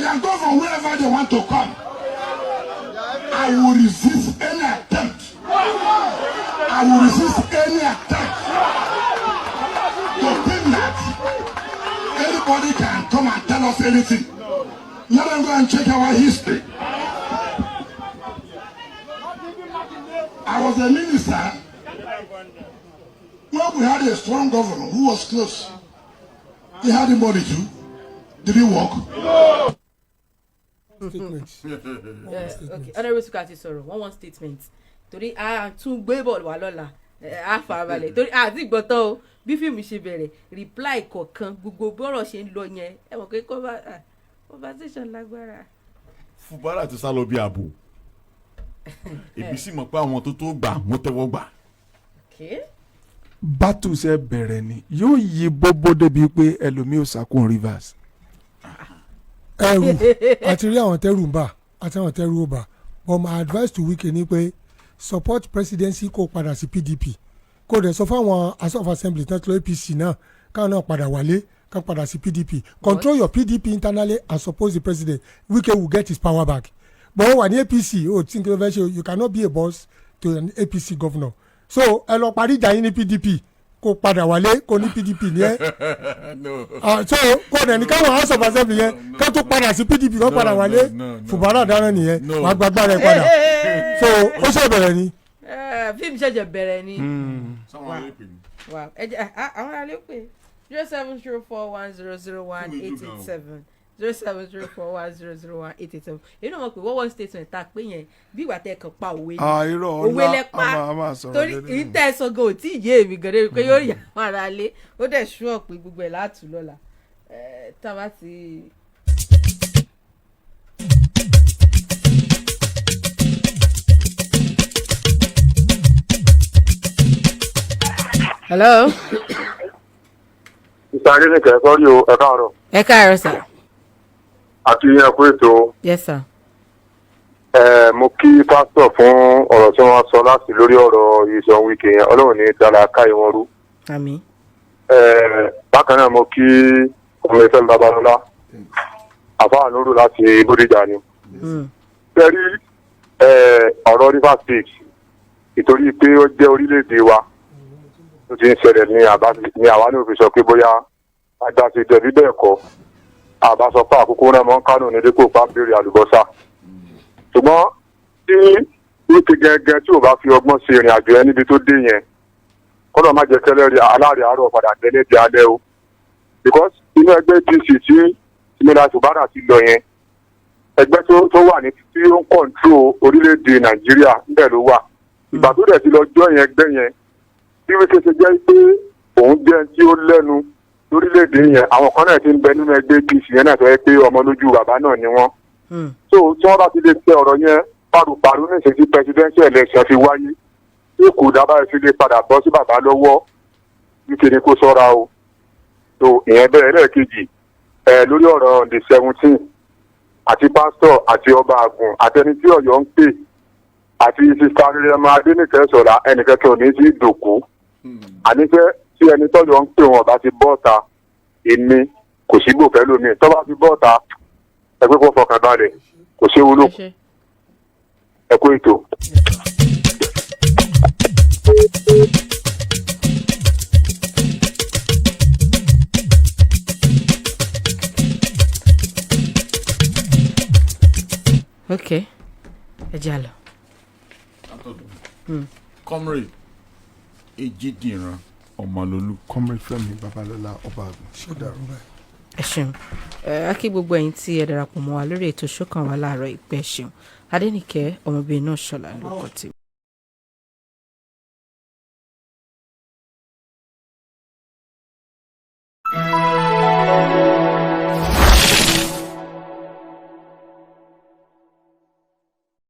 can go from wherever they want to come. I will resist any attempt. I will resist any attempt to think that anybody can come and tell us anything. Let them go and check our history. I was a minister when we had a strong governor who was close. He had the money too. Did he work? Okay. Honorable Sukati sọ̀rọ̀ one statement torí a tún gbé bọ́ọ̀lù wá lọ́la a fà balẹ̀ torí a ti gbọ́ tán o bí fíìmù ṣe bẹ̀rẹ̀ reply kọ̀ọ̀kan gbogbo bọ́ọ̀rọ̀ ṣe ń lọ yẹn ẹ mọ̀ pé conversation lágbára. Fubara ti sá lọ bí abo èbí sì mọ̀ pé àwọn tó gbà wọ́n tẹ́wọ́ gbà. bátù ṣe bẹ̀rẹ̀ ni yóò yí bóbó débi pé ẹlòmíì ò sàkún rivers. ẹrù àti rí àwọn tẹrù ń bà àti àwọn tẹrù ò bà but my advice to Wike ni pé support presidency kó padà sí PDP kó dẹ̀ sọ fáwọn House of Assembly tán tó APC náà káwọn náà padà wálé ká padà sí PDP control your PDP internally and support the president. Wike will get his power back but wọ́n wà ní APC ó tí n kí ló fẹ́ ṣe you cannot be a boss to an APC governor so ẹ lọ parí ìjà yín ní PDP kó padà wálé kó ní PDP ní ẹ so kó dẹ̀ ní káwọn House of Assembly yẹn ká tó padà sí PDP kó padà wálé Fubara dáná nìyẹn wàá gbàgbá rẹ padà so ó ṣe bẹ̀rẹ̀ ni. fíìmù ṣẹ̀ṣẹ̀ bẹ̀rẹ̀ ni àwọn alẹ́ pé 07041001887 07041001887 èyí náà mọ̀ pé wọ́n statement ta pé yẹn bí ìwà tẹ kàn pa òwe ni òwe lẹ pa torí ìtẹ̀sọ̀gàn ò tí ì yé èmi gan-an pé yóò yà wọ́n ara lé ó dẹ̀ ṣúọ̀ pé gbogbo ẹ̀ látù lọ́la tá a bá ti. hello. ìsàlẹ̀ ní kẹ̀kọ́ rí o ẹ káàárọ̀. ẹ káàárọ̀ sà. àti yẹn kú ètò. yes sir. mo kí pásítọ̀ fún ọ̀rọ̀ tí wọ́n sọ láti lórí ọ̀rọ̀ ìṣàn Wike yẹn ọlọ́run ní dára káyé wọn rú. àmín. bákan náà mo kí ọmọ ìfẹ́ Babalọ́lá àfáà Nuru láti Bódìjà ni. tẹ́rí ọ̀rọ̀ Rivers State ìtorí pé ó jẹ́ orílẹ̀-èdè wa ó ti ń ṣẹlẹ̀ ní àwa ní òfin sọ pé bóyá àgbà ti dẹ̀bí bẹ́ẹ̀ kọ́ àbá sọ pé àkókò náà mọ́ ń kánò ní dípò pápẹ́rì àlùbọ́sà ṣùgbọ́n tí Wike gẹ́gẹ́ tí ò bá fi ọgbọ́n ṣe ìrìn àjò ẹ níbi tó dé yẹn kọ́nà má jẹ́ kẹ́lẹ́rì aláàrẹ̀ àárọ̀ padà tẹ́lẹ̀ di alẹ́ o because inú ẹgbẹ́ apc tí ìmìlá tùbárà ti lọ yẹn ẹgbẹ́ tó wà ní tí ó ń kọ̀ǹtró orílẹ̀-èdè nàìjíríà níbẹ̀ ló wà ìgbà tó dẹ̀ ti lọ jọ́ yẹn ẹgbẹ́ yẹn bí wọ́n ṣe jẹ́ pé òun jẹ́ tí ó lẹ́nu lórílẹ̀-èdè yẹn àwọn kan náà ti ń bẹ nínú ẹgbẹ́ apc yẹn náà tó yẹ pé ọmọ lójú bàbá náà ni wọ́n so tí wọ́n bá ti lè tẹ ọ̀rọ̀ yẹn paru ní ìṣèjì presidential election fi wáyé tí kò dábàá fi lè padà bọ́ sí bàbá lọ́wọ́ nítorí kó sọ́ra o so ìyẹn bẹ́ẹ̀ lẹ́ẹ̀kejì lórí ọ̀rọ̀ on the 17 àti pásítọ̀ àti ọba àgùn àtẹni tí ọ̀yọ́ ń pè àti sista rẹ̀mọ adénìkẹ́ sọ̀rọ̀ ẹnìkẹ́kẹ́ òní sí ìdòkú ànífẹ́ tí ẹni tọ́jọ́ ń pè wọn bá ti bọ́ọ̀ta èmi kò sí gbòkẹ́ lómi tọ́ bá ti bọ́ọ̀ta ẹgbẹ́ kó fọkàn balẹ̀ kò séwu lóko ẹ kú ètò. ok ẹ jẹ́ àlọ́. comrade Ejidinran Ọmọlólú. comrade Fẹ́mi Babalọ́lá Ọba Àgùn ṣọdàrú báyìí. ẹ ṣeun a kí gbogbo ẹ̀yin tí ẹ darapọ̀ mọ́ wa lórí ètò ṣókàn wa láàárọ̀ ìpẹ́ ṣeun Adénìkẹ́ ọmọbìnrin náà ṣọlá lóko tí.